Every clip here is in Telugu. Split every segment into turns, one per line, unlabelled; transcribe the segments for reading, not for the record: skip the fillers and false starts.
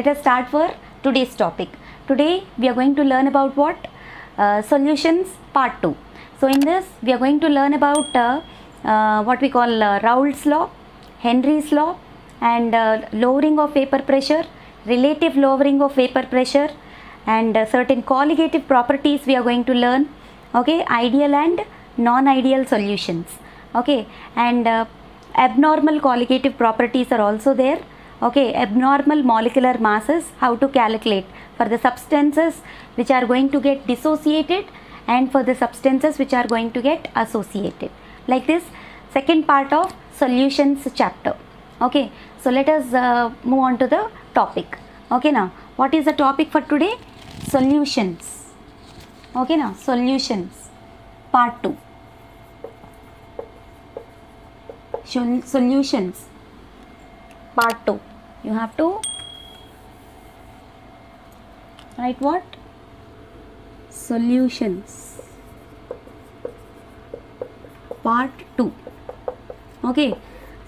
let us start for today's topic. Today we are going to learn about what? Solutions part 2. So in this we are going to learn about what we call Raoult's law, Henry's law, and lowering of vapor pressure, relative lowering of vapor pressure, and certain colligative properties we are going to learn. Okay, ideal and non-ideal solutions. Okay, and abnormal colligative properties are also there. Okay, abnormal molecular masses, how to calculate for the substances which are going to get dissociated and for the substances which are going to get associated. Like this, second part of solutions chapter. Okay, so let us move on to the topic. Okay, now what is the topic for today? Solutions. Okay, now solutions part 2. Solutions part 2. You have to write what? Solutions part 2. Okay,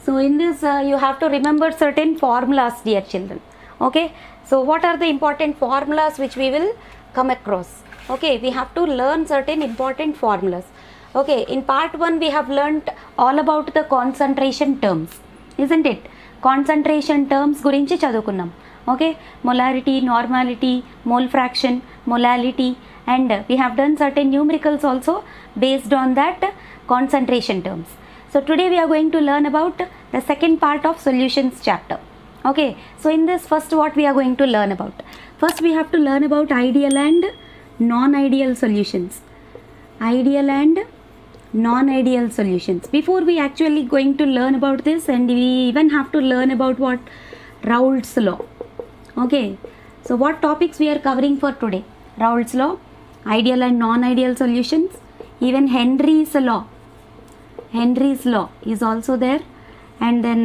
so in this you have to remember certain formulas, dear children. Okay, so what are the important formulas which we will come across? Okay, we have to learn certain important formulas. Okay, in part 1 we have learnt all about the concentration terms, isn't it? Concentration terms గురించి చదువుకున్నాం. Okay, molarity, normality, mole fraction, molality, and we have done certain numericals also based on that concentration terms. So today we are going to learn about the second part of solutions chapter. Okay, so in this first what we are going to learn about? First we have to learn about ideal and non-ideal solutions. Ideal and non-ideal solutions. Before we actually going to learn about this, and we even have to learn about what? Raoult's law. Okay, so what topics we are covering for today? Raoult's law, ideal and non-ideal solutions, even Henry's law. Henry's law is also there, and then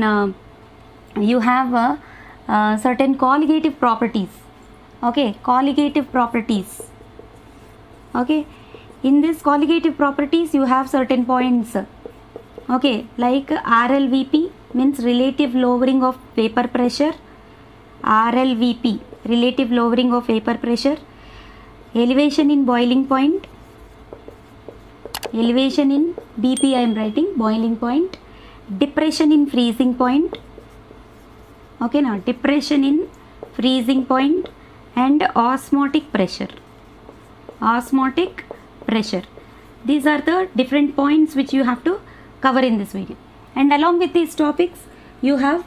you have certain colligative properties. Okay, colligative properties. Okay, in this colligative properties you have certain points. Okay, like RLVP means relative lowering of vapor pressure. RLVP, relative lowering of vapor pressure. Elevation in boiling point. Elevation in BP I am writing, boiling point. Depression in freezing point. Okay, now depression in freezing point, and osmotic pressure. Osmotic pressure. These are the different points which you have to cover in this video. And along with these topics you have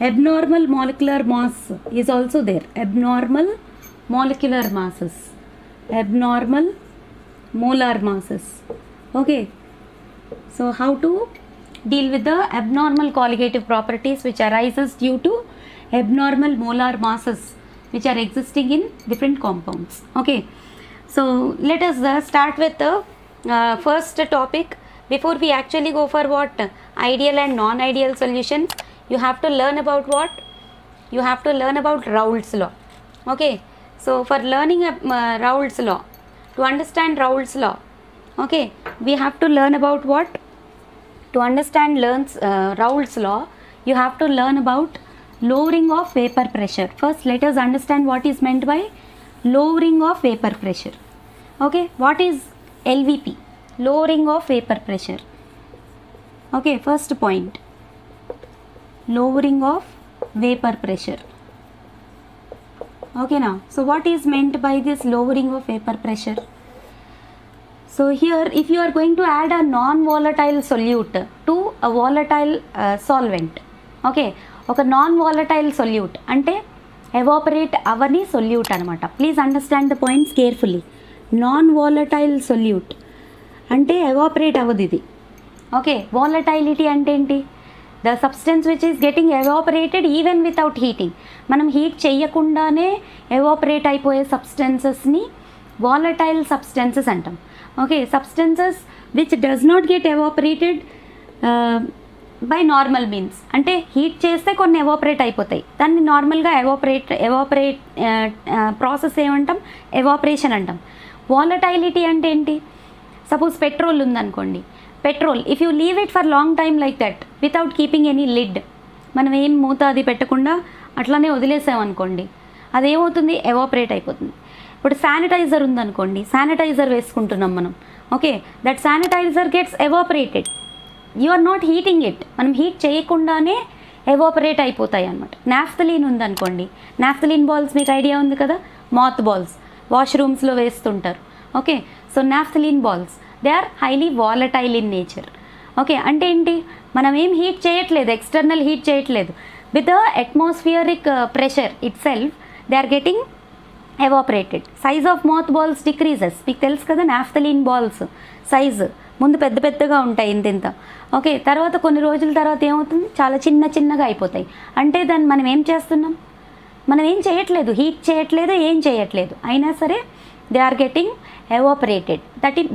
abnormal molecular mass is also there. Abnormal molecular masses. Abnormal molar masses. Okay, so how to deal with the abnormal colligative properties which arises due to abnormal molar masses which are existing in different compounds. Okay, so let us start with the first topic. Before we actually go for what? Ideal and non-ideal solutions, you have to learn about what? You have to learn about Raoult's law. Okay, so for learning Raoult's law, to understand Raoult's law, okay, we have to learn about what? To understand Raoult's law, you have to learn about lowering of vapor pressure. First let us understand what is meant by lowering of vapor pressure. Okay, what is LVP? Lowering of vapor pressure. Okay, first point, lowering of vapor pressure. Okay, now so what is meant by this lowering of vapor pressure? So here if you are going to add a non-volatile solute to a volatile solvent, okay, ఒక నాన్ వాలటైల్ సొల్యూట్ అంటే ఎవాపరేట్ అవని సొల్యూట్ అనమాట. Please understand the points carefully. Non volatile solute అంటే ఎవాపరేట్ అవ్వదు ఇది. ఓకే, వాలటైలిటీ అంటే ఏంటి? The substance which is getting evaporated even without heating. మనం హీట్ చేయకుండానే ఎవాపరేట్ అయిపోయే సబ్స్టెన్సెస్ని వాలటైల్ సబ్స్టెన్సెస్ అంటాం. Okay, substances which does not get evaporated by normal means, అంటే హీట్ చేస్తే కొన్ని ఎవాపరేట్ అయిపోతాయి, దాన్ని నార్మల్గా ఎవాపరేట్ ప్రాసెస్ ఏమంటాం? ఎవాపరేషన్ అంటాం. వాలటైలిటీ అంటే ఏంటి? సపోజ్ పెట్రోల్ ఉందనుకోండి, petrol if you leave it for long time like that without keeping any lid, మనం ఏం మూత అది పెట్టకుండా అట్లానే వదిలేసామనుకోండి, అదేమవుతుంది, ఎవాపరేట్ అయిపోతుంది. ఇప్పుడు శానిటైజర్ ఉందనుకోండి, శానిటైజర్ వేసుకుంటున్నాం మనం, okay, that sanitizer gets evaporated, you are not heating it, మనం హీట్ చేయకుండానే ఎవాపరేట్ అయిపోతాయి అన్నమాట. నాఫ్థలిన్ ఉందనుకోండి, నాఫ్థలిన్ బాల్స్ మీకు ఐడియా ఉంది కదా, మాత్ బాల్స్ వాష్రూమ్స్లో వేస్తుంటారు, okay. So naphthalene balls they are highly volatile in nature, okay. అంటే ఏంటి, మనం ఏం హీట్ చేయట్లేదు, ఎక్స్టర్నల్ హీట్ చేయట్లేదు, with the atmospheric pressure itself they are getting evaporated. Size of moth balls decreases, మీకు తెలుసు కదా, నాఫ్థలిన్ బాల్స్ సైజు ముందు పెద్ద పెద్దగా ఉంటాయి ఇంత, ఓకే. తర్వాత కొన్ని రోజుల తర్వాత ఏమవుతుంది, చాలా చిన్నగా అయిపోతాయి. అంటే దాన్ని మనం ఏం చేస్తున్నాం, మనం ఏం చేయట్లేదు, హీట్ చేయట్లేదు, ఏం చేయట్లేదు, అయినా సరే they are getting evaporated.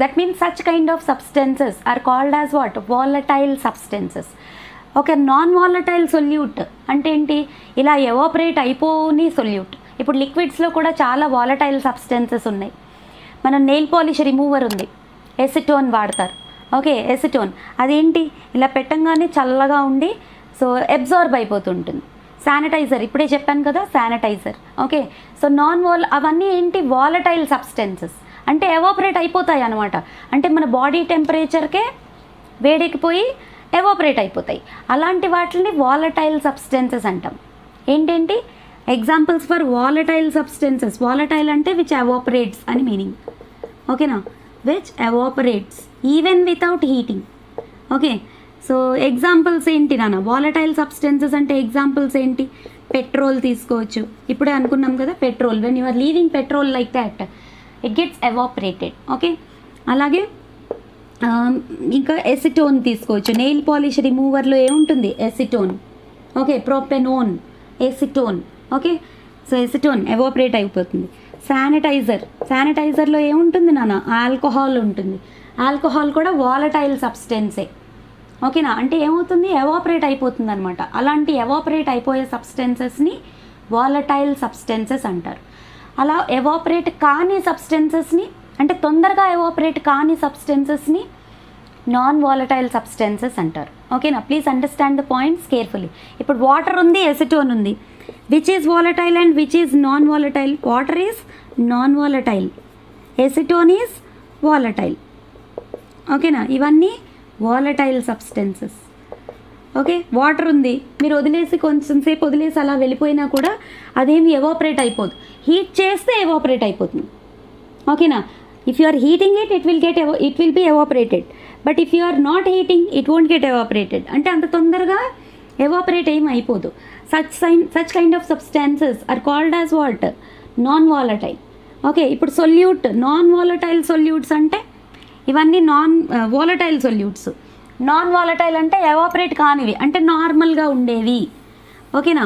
That means such kind of substances are called as what? Volatile substances. Okay, non-volatile solute అంటే ఏంటి, ఇలా ఎవాపరేట్ అయిపోని సొల్యూట్. ఇప్పుడు లిక్విడ్స్లో కూడా చాలా వాలటైల్ సబ్స్టెన్సెస్ ఉన్నాయి. మనం నెయిల్ పాలిష్ రిమూవర్ ఉంది, ఎసిటోన్ వాడతారు, ఓకే. ఎసిటోన్ అదేంటి, ఇలా పెట్టంగానే చల్లగా ఉండి సో అబ్జార్బ్ అయిపోతుంటుంది. శానిటైజర్ ఇప్పుడే చెప్పాను కదా, శానిటైజర్, ఓకే. సో అవన్నీ ఏంటి, వాలటైల్ సబ్స్టెన్సెస్, అంటే ఎవాపరేట్ అయిపోతాయి అన్నమాట. అంటే మన బాడీ టెంపరేచర్కే వేడెక్కిపోయి ఎవాపరేట్ అయిపోతాయి. అలాంటి వాటిని వాలటైల్ సబ్స్టెన్సెస్ అంటాం. ఏంటేంటి examples for volatile substances, volatile అంటే విచ్ ఎవాపరేట్స్ అని మీనింగ్, ఓకేనా, which evaporates even without heating, okay. So examples ఏంటి నాన్న, వాలటైల్ సబ్స్టెన్సెస్ అంటే ఎగ్జాంపుల్స్ ఏంటి, పెట్రోల్ తీసుకోవచ్చు, ఇప్పుడే అనుకున్నాం కదా, petrol, when you are leaving petrol like that it gets evaporated, okay. అలాగే ఇంకా ఎసిటోన్ తీసుకోవచ్చు, నెయిల్ పాలిష్ రిమూవర్లో ఏముంటుంది, acetone, okay. Propenone, acetone, okay. So acetone evaporate అయిపోతుంది. శానిటైజర్లో ఏముంటుంది నాన్న, ఆల్కహాల్ ఉంటుంది, ఆల్కహాల్ కూడా వాలటైల్ సబ్స్టెన్సే, ఓకేనా. అంటే ఏమవుతుంది, ఎవాపరేట్ అయిపోతుంది అనమాట. అలాంటి ఎవాపరేట్ అయిపోయే సబ్స్టెన్సెస్ని వాలటైల్ సబ్స్టెన్సెస్ అంటారు. అలా ఎవాపరేట్ కాని సబ్స్టెన్సెస్ని, అంటే తొందరగా ఎవాపరేట్ కాని సబ్స్టెన్సెస్ని నాన్ వాలటైల్ సబ్స్టెన్సెస్ అంటారు, ఓకేనా. Please understand the points carefully. ఇప్పుడు వాటర్ ఉంది, ఎసిటోన్ ఉంది, which is volatile and which is non volatile, water is non volatile, acetone is volatile, ఓకేనా. ఇవన్నీ వాలటైల్ సబ్స్టెన్సెస్, ఓకే. వాటర్ ఉంది, మీరు వదిలేసి కొంచెం సేపు వదిలేసి అలా వెళ్ళిపోయినా కూడా అదేమి ఎవాపరేట్ అయిపోదు, హీట్ చేస్తే ఎవాపరేట్ అయిపోతుంది, ఓకేనా. If you are heating it it will be evaporated, but if you are not heating it won't get evaporated, అంటే అంత తొందరగా ఎవాపరేట్ ఏమి అయిపోదు. Such kind of substances are called as what, non volatile, okay. ఇప్పుడు సొల్యూట్, నాన్ వాలటైల్ సొల్యూట్స్ అంటే ఇవన్నీ non volatile solutes. Non volatile అంటే ఎవాపరేట్ కానివి, అంటే నార్మల్గా ఉండేవి, ఓకేనా.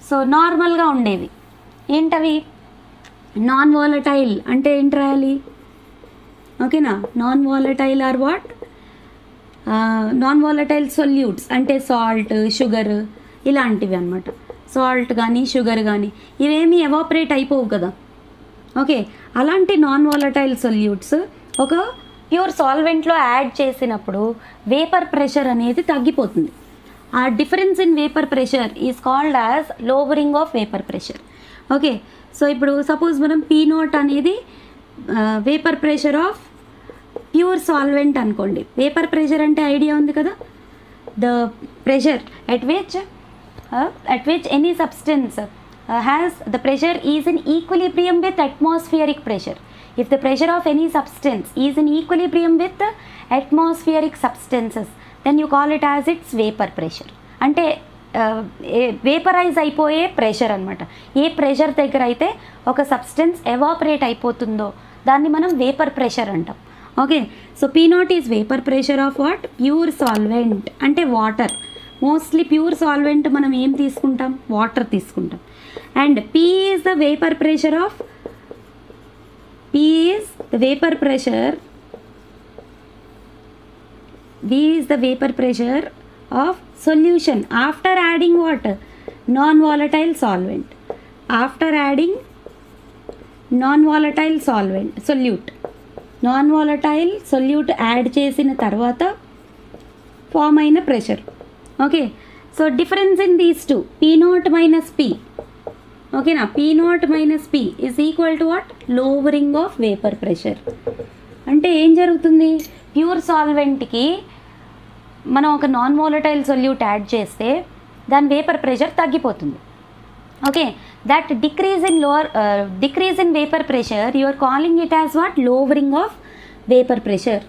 సో నార్మల్గా ఉండేవి ఏంటవి, నాన్ వాలటైల్ అంటే ఏంటి రాయాలి, ఓకేనా. Non volatile are what, non volatile solutes అంటే సాల్ట్, షుగర్ ఇలాంటివి అనమాట. సాల్ట్ కానీ షుగర్ కానీ ఇవేమీ ఎవాపరేట్ అయిపోవు కదా, ఓకే. అలాంటి నాన్ వాలటైల్ సొల్యూట్స్ ఒక ప్యూర్ సాల్వెంట్లో యాడ్ చేసినప్పుడు వేపర్ ప్రెషర్ అనేది తగ్గిపోతుంది. ఆ difference in vapour pressure is called as lowering of vapour pressure, okay. So ఇప్పుడు సపోజ్ మనం P0 అనేది vapour pressure of pure solvent అనుకోండి. వేపర్ ప్రెషర్ అంటే ఐడియా ఉంది కదా, the pressure at which any substance has the pressure is in equilibrium with atmospheric pressure. If the pressure of any substance is in equilibrium with the atmospheric substances, then you call it as its vapor pressure. అంటే వేపరైజ్ అయిపోయే ప్రెషర్ అనమాట. ఏ ప్రెషర్ దగ్గర అయితే ఒక సబ్స్టెన్స్ ఎవాపరేట్ అయిపోతుందో దాన్ని మనం వేపర్ ప్రెషర్ అంటాం, okay. So P0 is vapour pressure of what, pure solvent అంటే వాటర్. మోస్ట్లీ ప్యూర్ సాల్వెంట్ మనం ఏం తీసుకుంటాం, వాటర్ తీసుకుంటాం. And P is the vapour pressure of, V is the vapor pressure of solution after adding what, non-volatile solvent, after adding non-volatile solute, non-volatile solute add చేసిన తర్వాత ఫామ్ అయిన pressure, okay. So difference in these two, P0 minus P, ఓకేనా. P naught minus P is equal to what, lowering of vapour pressure. అంటే ఏం జరుగుతుంది, ప్యూర్ సాల్వెంట్కి మనం ఒక నాన్ వాలటైల్ సొల్యూట్ యాడ్ చేస్తే దాని వేపర్ ప్రెషర్ తగ్గిపోతుంది. Okay, that decrease in vapour pressure you are calling it as what, lowering of vapour pressure,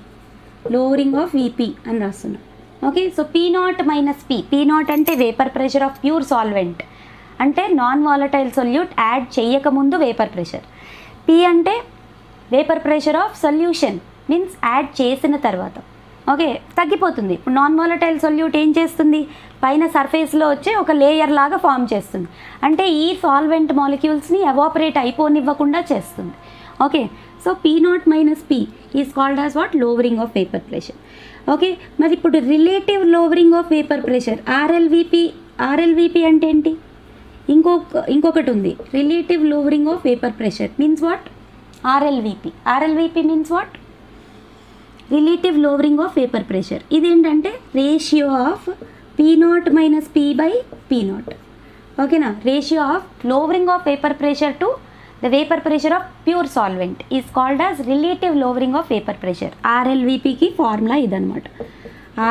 lowering of VP అని రాస్తున్నాం. Okay, so P naught minus P naught అంటే vapour pressure of pure solvent, అంటే నాన్ వాలటైల్ సొల్యూట్ యాడ్ చేయకముందు వేపర్ ప్రెషర్. పీ అంటే vapour pressure of solution, means add చేసిన తర్వాత. ఓకే, తగ్గిపోతుంది. ఇప్పుడు నాన్ వాలటైల్ సొల్యూట్ ఏం చేస్తుంది, పైన సర్ఫేస్లో వచ్చే ఒక లేయర్ లాగా ఫామ్ చేస్తుంది, అంటే ఈ సాల్వెంట్ మాలిక్యూల్స్ని ఎవాపరేట్ అయిపోనివ్వకుండా చేస్తుంది. Okay, so P naught minus P is called as what, lowering of vapour pressure. Okay, మరి ఇప్పుడు relative lowering of vapour pressure RLVP అంటే ఏంటి, ఇంకొకటి ఉంది, relative lowering of vapour pressure means what, RLVP means what, relative lowering of vapour pressure. ఇదేంటంటే ratio of P naught minus P by P naught. ఓకేనా, ratio of lowering of vapour pressure to the vapour pressure of pure solvent is called as relative lowering of vapour pressure. ఆర్ఎల్విపికి ఫార్ములా ఇదనమాట,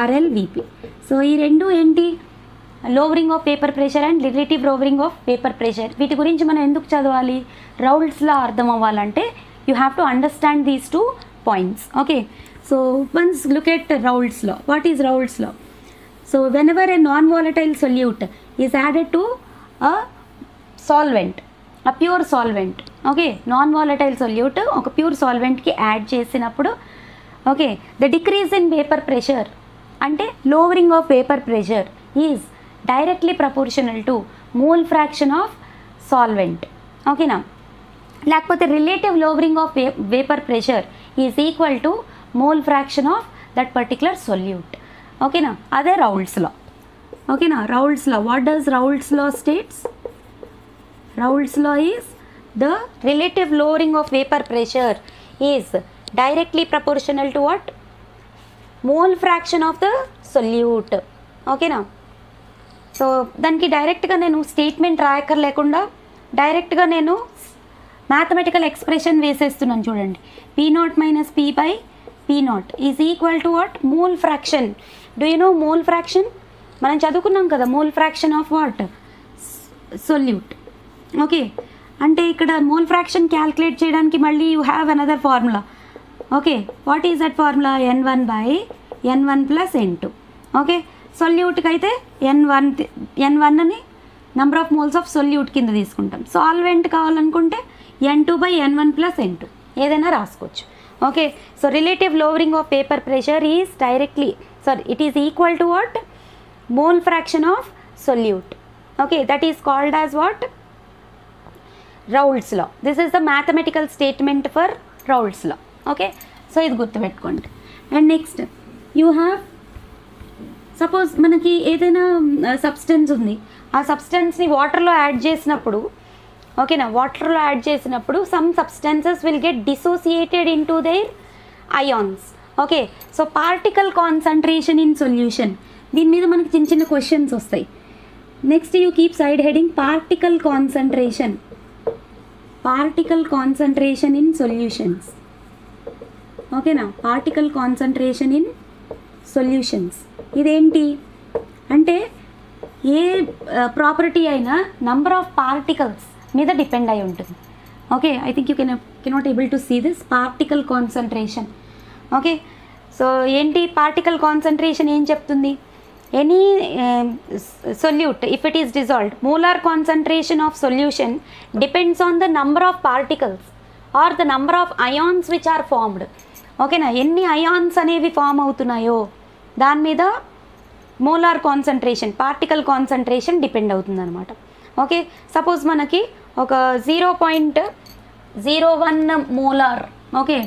ఆర్ఎల్విపి. సో ఈ రెండు ఏంటి, lowering of vapour pressure and relative lowering of vapour pressure. వీటి గురించి మనం ఎందుకు చదవాలి, రౌల్స్లో అర్థం అవ్వాలంటే you have to understand these two points. Okay, so once look at Raoult's law. What is Raoult's law? So whenever a non-volatile solute is added to a solvent, a pure solvent, okay, non-volatile solute oka pure solvent ki add chesinappudu, okay, the decrease in vapor pressure ante lowering of vapor pressure is directly proportional to mole fraction of solvent. Okay na, lakapothe relative lowering of vapor pressure is equal to mole fraction of that particular solute. Okay na, ade Raoult's law. Okay na, Raoult's law, what does Raoult's law states? Raoult's law is the relative lowering of vapor pressure is directly proportional to what, mole fraction of the solute. Okay na, so daniki direct ga nenu statement రాయకర్ లేకుండా డైరెక్ట్ గా నేను మ్యాథమెటికల్ ఎక్స్ప్రెషన్ వేసేస్తున్నాను చూడండి. P naught minus P by P naught is equal to what, mole fraction. Do you know mole fraction, మనం చదువుకున్నాం కదా, mole fraction of what, solute. Okay, అంటే ఇక్కడ మోల్ ఫ్రాక్షన్ క్యాల్కులేట్ చేయడానికి మళ్ళీ you have another formula. Okay, what is that formula, n1 by n1 plus n2. Okay, సొల్యూట్కి అయితే n1 అని number of moles of solute కింద తీసుకుంటాం. సాల్వెంట్ కావాలనుకుంటే n2 by n1 plus n2 ఏదైనా రాసుకోవచ్చు. Okay, so relative lowering of vapour pressure is it is equal to what, mole fraction of solute. Okay, that is called as what, Raoult's law. This is the mathematical statement for Raoult's law. Okay, so ఇది గుర్తుపెట్టుకోండి. And next you have, suppose మనకి ఏదైనా సబ్స్టెన్స్ ఉంది, ఆ సబ్స్టెన్స్ని వాటర్లో యాడ్ చేసినప్పుడు, ఓకేనా, వాటర్లో యాడ్ చేసినప్పుడు some substances will get dissociated into their ions. Okay, so particle concentration in solution, దీని మీద మనకి చిన్న చిన్న క్వశ్చన్స్ వస్తాయి. Next you keep side heading particle concentration in solutions. ఓకేనా, పార్టికల్ కాన్సన్ట్రేషన్ ఇన్ సొల్యూషన్స్ ఇదేంటి అంటే ఏ ప్రాపర్టీ అయినా నంబర్ ఆఫ్ పార్టికల్స్ మీద డిపెండ్ అయి ఉంటుంది. Okay, I think you cannot able to see this particle concentration. Okay, so ఏంటి పార్టికల్ కాన్సన్ట్రేషన్ ఏం చెప్తుంది, any solute if it is dissolved, molar concentration of solution depends on the number of particles or the number of ions which are formed. ఓకేనా, ఎన్ని అయాన్స్ అనేవి ఫామ్ అవుతున్నాయో దాని మీద molar concentration, particle concentration depend అవుతుంది అనమాట. ఓకే, సపోజ్ మనకి ఒక 0.01 మోలార్, ఓకే,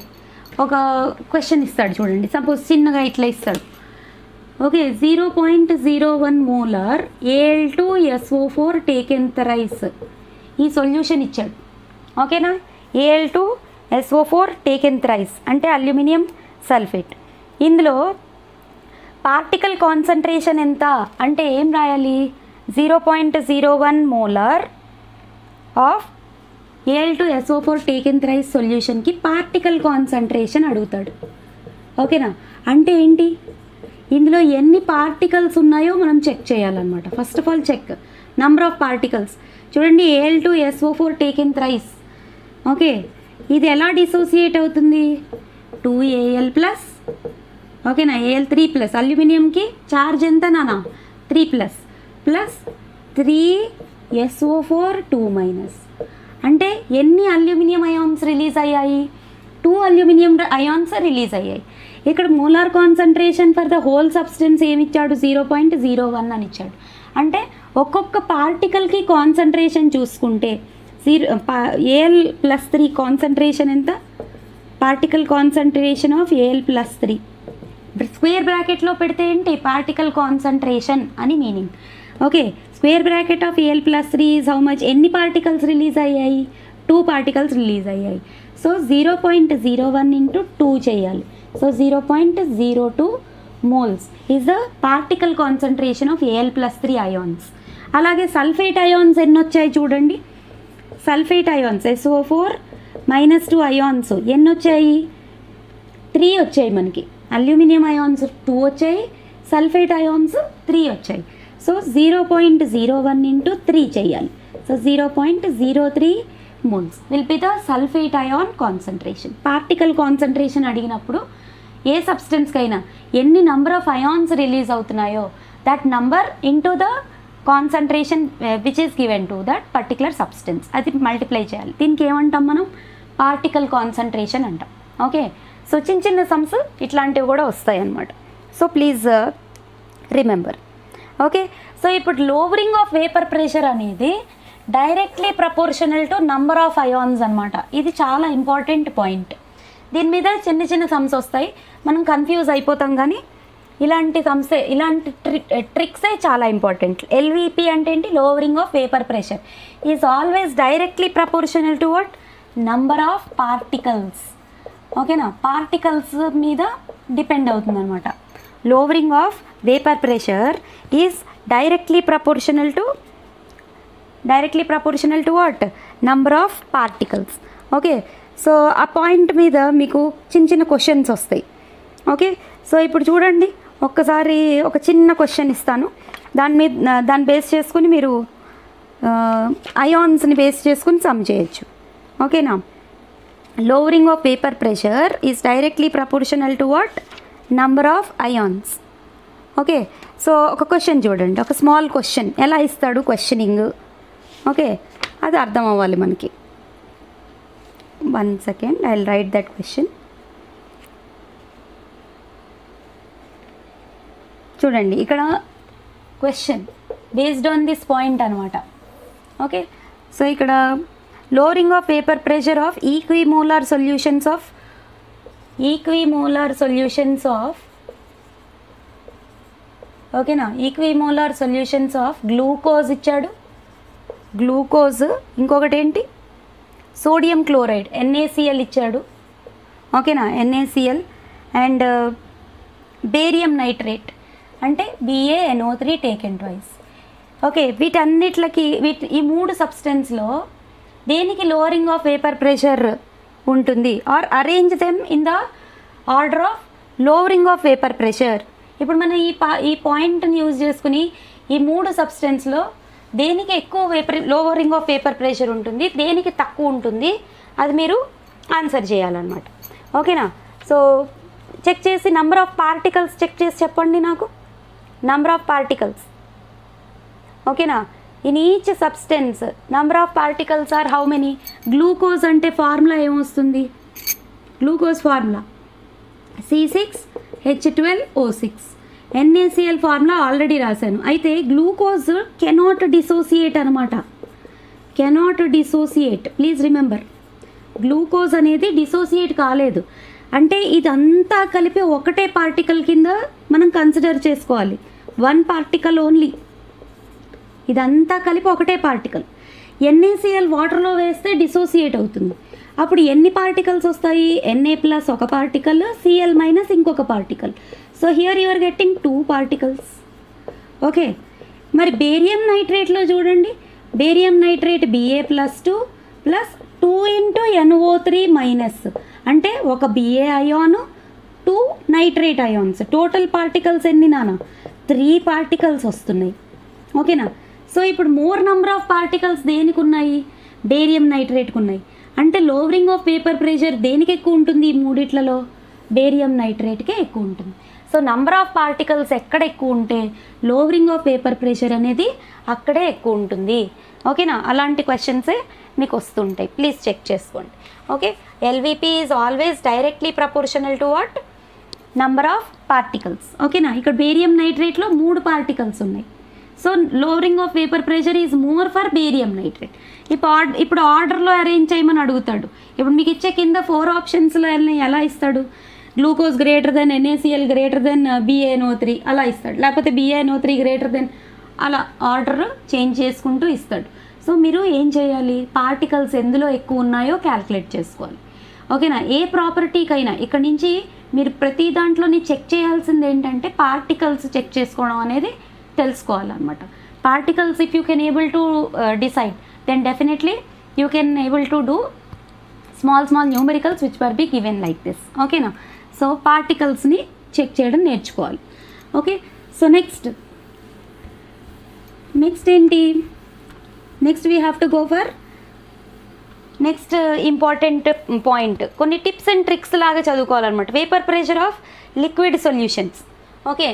ఒక క్వశ్చన్ ఇస్తాడు చూడండి, సపోజ్ చిన్నగా ఇట్లా ఇస్తాడు. ఓకే, 0.01 మోలార్ Al2SO4 టేకెన్ థరైస్ ఈ సొల్యూషన్ ఇచ్చాడు. ఓకేనా, Al2SO4 టేకెన్ థరైస్ అంటే అల్యూమినియం సల్ఫేట్. ఇందులో పార్టికల్ కాన్సన్ట్రేషన్ ఎంత అంటే ఏం రాయాలి, 0.01 molar of Al2SO4 taken thrice సొల్యూషన్కి పార్టికల్ కాన్సంట్రేషన్ అడుగుతాడు. ఓకేనా? అంటే ఏంటి, ఇందులో ఎన్ని పార్టికల్స్ ఉన్నాయో మనం చెక్ చేయాలన్నమాట. First of all check number of particles. చూడండి, Al2SO4 టేకెన్ థ్రైస్. ఓకే, ఇది ఎలా డిసోసియేట్ అవుతుంది? 2Al ప్లస్, ఓకేనా, Al3 ప్లస్, అల్యూమినియంకి ఛార్జ్ ఎంత నానా 3 ప్లస్, ప్లస్ 3SO4 2 మైనస్. అంటే ఎన్ని అల్యూమినియం అయాన్స్ రిలీజ్ అయ్యాయి? 2 అల్యూమినియం అయాన్స్ రిలీజ్ అయ్యాయి. ఇక్కడ molar concentration for the whole substance ఏమి ఇచ్చాడు? 0.01 అని ఇచ్చాడు. అంటే ఒక్కొక్క పార్టికల్కి కాన్సంట్రేషన్ చూసుకుంటే Al+3 కాన్సంట్రేషన్ ఎంత? Particle concentration of Al+3 square బ్రాకెట్లో పెడితే ఏంటి? పార్టికల్ కాన్సంట్రేషన్ అని meaning. Okay, square bracket of Al+3 is how much? ఎన్ని పార్టికల్స్ రిలీజ్ అయ్యాయి? 2 పార్టికల్స్ రిలీజ్ అయ్యాయి. సో 0.01 ఇంటూ 2 చేయాలి. So 0.02 moles is the particle concentration of Al+3 ions. అలాగే సల్ఫేట్ అయాన్స్ ఎన్ని వచ్చాయి చూడండి. సల్ఫేట్ అయాన్స్ SO4 -2 అయాన్స్ ఎన్ని వచ్చాయి? 3 వచ్చాయి మనకి. అల్యూమినియం అయాన్స్ 2 వచ్చాయి, సల్ఫేట్ అయాన్స్ 3 వచ్చాయి. సో 0.01 ఇంటూ 3 చేయాలి. So 0.03 moles will be the sulphate ion concentration. Particle concentration అడిగినప్పుడు ఏ సబ్స్టెన్స్కైనా ఎన్ని నంబర్ ఆఫ్ అయాన్స్ రిలీజ్ అవుతున్నాయో that number into the concentration which is given to that particular substance, అది మల్టిప్లై చేయాలి. దీనికి ఏమంటాం మనం? పార్టికల్ కాన్సంట్రేషన్ అంటాం. ఓకే, సో చిన్న చిన్న సమ్స్ ఇట్లాంటివి కూడా వస్తాయి అన్నమాట. So please remember. Okay, so ఇప్పుడు లోవరింగ్ ఆఫ్ వేపర్ ప్రెషర్ అనేది directly proportional to number of ions అనమాట. ఇది చాలా ఇంపార్టెంట్ పాయింట్. దీని మీద చిన్న చిన్న సమ్స్ వస్తాయి, మనం కన్ఫ్యూజ్ అయిపోతాం. కానీ ఇలాంటి సమ్సే, ఇలాంటి ట్రిక్సే చాలా ఇంపార్టెంట్. ఎల్విపి అంటే ఏంటి? Lowering of vapour pressure is always directly proportional to what? Number of particles. ఓకేనా? పార్టికల్స్ మీద డిపెండ్ అవుతుంది అనమాట. Lowering of vapour pressure is directly proportional to what? Number of particles. Okay, so ఆ పాయింట్ మీద మీకు చిన్న చిన్న క్వశ్చన్స్ వస్తాయి. ఓకే, సో ఇప్పుడు చూడండి, ఒక్కసారి ఒక చిన్న క్వశ్చన్ ఇస్తాను. దాన్ని బేస్ చేసుకుని మీరు అయాన్స్ని బేస్ చేసుకుని సమ్ చేయొచ్చు. ఓకేనా? Lowering of vapour pressure is directly proportional to what? Number of ions. Okay, so ఒక క్వశ్చన్ చూడండి, ఒక స్మాల్ క్వశ్చన్ ఎలా ఇస్తాడు క్వశ్చనింగ్. ఓకే, అది అర్థం అవ్వాలి మనకి. 1 second, I will write that question. చూడండి, ఇక్కడ question based on this point అనమాట. ఓకే, సో ఇక్కడ lowering of vapour pressure of equimolar solutions of ఓకేనా, ఈక్విమోలార్ సొల్యూషన్స్ ఆఫ్ గ్లూకోజ్ ఇచ్చాడు. గ్లూకోజ్, ఇంకొకటి ఏంటి? సోడియం క్లోరైడ్ NaCl ఇచ్చాడు. ఓకేనా, NaCl అండ్ బేరియం నైట్రేట్ అంటే BaNO3 టేకెన్ ట్వైస్. ఓకే, వీటన్నిట్లకి ఈ 3 సబ్స్టెన్స్లో దేనికి లోవరింగ్ ఆఫ్ వేపర్ ప్రెషర్ ఉంటుంది? Or arrange them in the order of lowering of vapour pressure. ఇప్పుడు మనం ఈ పాయింట్ని యూజ్ చేసుకుని ఈ 3 సబ్స్టెన్స్లో దేనికి ఎక్కువ లోవరింగ్ ఆఫ్ వేపర్ ప్రెషర్ ఉంటుంది, దేనికి తక్కువ ఉంటుంది, అది మీరు ఆన్సర్ చేయాలన్నమాట. ఓకేనా? సో చెక్ చేసి నంబర్ ఆఫ్ పార్టికల్స్ చెక్ చేసి చెప్పండి నాకు. Number of particles. ఓకేనా? In each substance number of particles are how many? Glucose అంటే ఫార్ములా ఏమొస్తుంది? Glucose formula C6H12O6. NaCl formula already రాశాను. అయితే గ్లూకోజ్ కెనాట్ డిసోసియేట్ అనమాట. Cannot dissociate, please remember. Glucose అనేది డిసోసియేట్ కాలేదు. అంటే ఇదంతా కలిపి ఒకటే పార్టికల్ కింద మనం కన్సిడర్ చేసుకోవాలి. 1 పార్టికల్ ఓన్లీ. ఇదంతా కలిపి ఒకటే పార్టికల్. NaCl వాటర్లో వేస్తే డిసోసియేట్ అవుతుంది. అప్పుడు ఎన్ని పార్టికల్స్ వస్తాయి? Na+ ఒక పార్టికల్, Cl- ఇంకొక particle. So here you are getting 2 particles. Okay, మరి బేరియం నైట్రేట్లో చూడండి, barium nitrate Ba+2 plus 2 into NO3 minus, అంటే ఒక Ba ion 2 nitrate ions. Total particles ఎన్ని నాన్న? 3 పార్టికల్స్ వస్తున్నాయి. ఓకేనా? సో ఇప్పుడు మోర్ నెంబర్ ఆఫ్ పార్టికల్స్ దేనికి ఉన్నాయి? బేరియం నైట్రేట్కి ఉన్నాయి. అంటే లోవరింగ్ ఆఫ్ వేపర్ ప్రెషర్ దేనికి ఎక్కువ ఉంటుంది? ఈ మూడిట్లలో బేరియం నైట్రేట్కే ఎక్కువ ఉంటుంది. సో నంబర్ ఆఫ్ పార్టికల్స్ ఎక్కడ ఎక్కువ ఉంటే లోవరింగ్ ఆఫ్ వేపర్ ప్రెషర్ అనేది అక్కడే ఎక్కువ ఉంటుంది. ఓకేనా? అలాంటి క్వశ్చన్సే మీకు వస్తుంటాయి. ప్లీజ్ చెక్ చేసుకోండి. Okay, LVP is always directly proportional to what? Number of particles. ఓకేనా? ఇక్కడ బేరియం నైట్రేట్లో 3 పార్టికల్స్ ఉన్నాయి. So lowering of vapour pressure is more for barium nitrate. ఇప్పుడు ఆర్డర్లో అరేంజ్ చేయమని అడుగుతాడు. ఇప్పుడు మీకు ఇచ్చే కింద 4 ఆప్షన్స్లో ఎలా ఇస్తాడు? Glucose greater than NaCl greater than BaNO3 అలా ఇస్తాడు, లేకపోతే BaNO3 గ్రేటర్ దెన్, అలా ఆర్డర్ చేంజ్ చేసుకుంటూ ఇస్తాడు. సో మీరు ఏం చేయాలి? పార్టికల్స్ ఎందులో ఎక్కువ ఉన్నాయో క్యాల్కులేట్ చేసుకోవాలి. ఓకేనా? ఏ ప్రాపర్టీకైనా ఇక్కడ నుంచి మీరు ప్రతి దాంట్లోని చెక్ చేయాల్సింది ఏంటంటే పార్టికల్స్ చెక్ చేసుకోవడం అనేది తెలుసుకోవాలన్నమాట. Particles if you can able to decide, then definitely you can able to do small numericals which were be given like this. ఓకేనా? సో పార్టికల్స్ని చెక్ చేయడం నేర్చుకోవాలి. ఓకే, సో నెక్స్ట్ ఏంటి? Next we have to go for next important point. కొన్ని టిప్స్ అండ్ ట్రిక్స్ లాగా చదువుకోవాలన్నమాట. Vapour pressure of liquid solutions. Okay,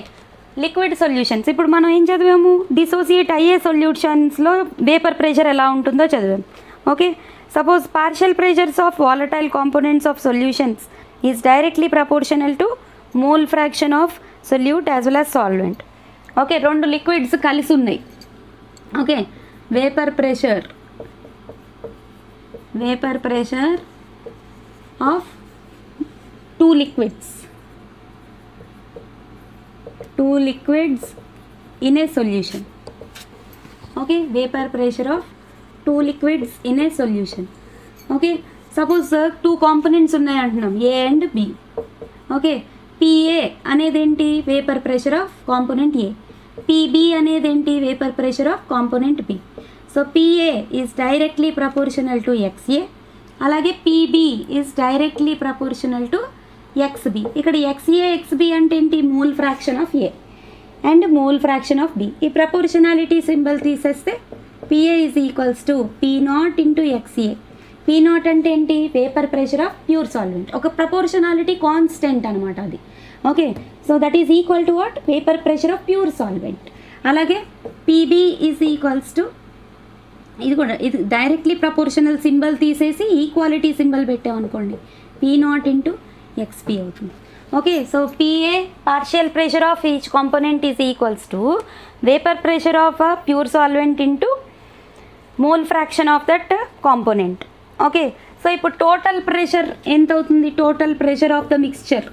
liquid solutions ఇప్పుడు మనం ఏం చదివాము? డిసోసియేట్ అయ్యే సొల్యూషన్స్లో వేపర్ ప్రెషర్ ఎలా ఉంటుందో చదివాము. Okay, suppose partial pressures of volatile components of solutions is directly proportional to mole fraction of solute as well as solvent. Okay, 2 liquids కలిసి ఉన్నాయి. Okay, vapour pressure of 2 liquids in a solution. Okay, vapor pressure of 2 liquids in a solution. Okay, suppose 2 components ఉన్నాయి అంటున్నాం, A and B. Okay, PA అనేది ఏంటి? Vapour pressure of component A. PB అనేది ఏంటి? Vapour pressure of component B. So PA is directly proportional to XA, అలాగే PB is directly proportional to XB. ఇక్కడ XA XB అంటే ఏంటి? Mole fraction of A and mole fraction of B. ఈ ప్రపోర్షనాలిటీ సింబల్ తీసేస్తే PA is equals to P0 into XA. P0 అంటే ఏంటి? Vapour pressure of pure solvent. ఒక ప్రపోర్షనాలిటీ కాన్స్టెంట్ అనమాట అది. Okay, so that is equal to what? Vapour pressure of pure solvent. అలాగే PB ఈజ్ ఈక్వల్స్ టు, ఇది కూడా ఇది డైరెక్ట్లీ ప్రపోర్షనల్ సింబల్ తీసేసి ఈక్వాలిటీ సింబల్ పెట్టామనుకోండి, P0 ఇంటూ XP అవుతుంది. Okay, so PA partial pressure of each component is equals to vapour pressure of a pure solvent into mole fraction of that component. Okay, so ఇప్పుడు టోటల్ ప్రెషర్ ఎంత అవుతుంది? Total pressure of the mixture,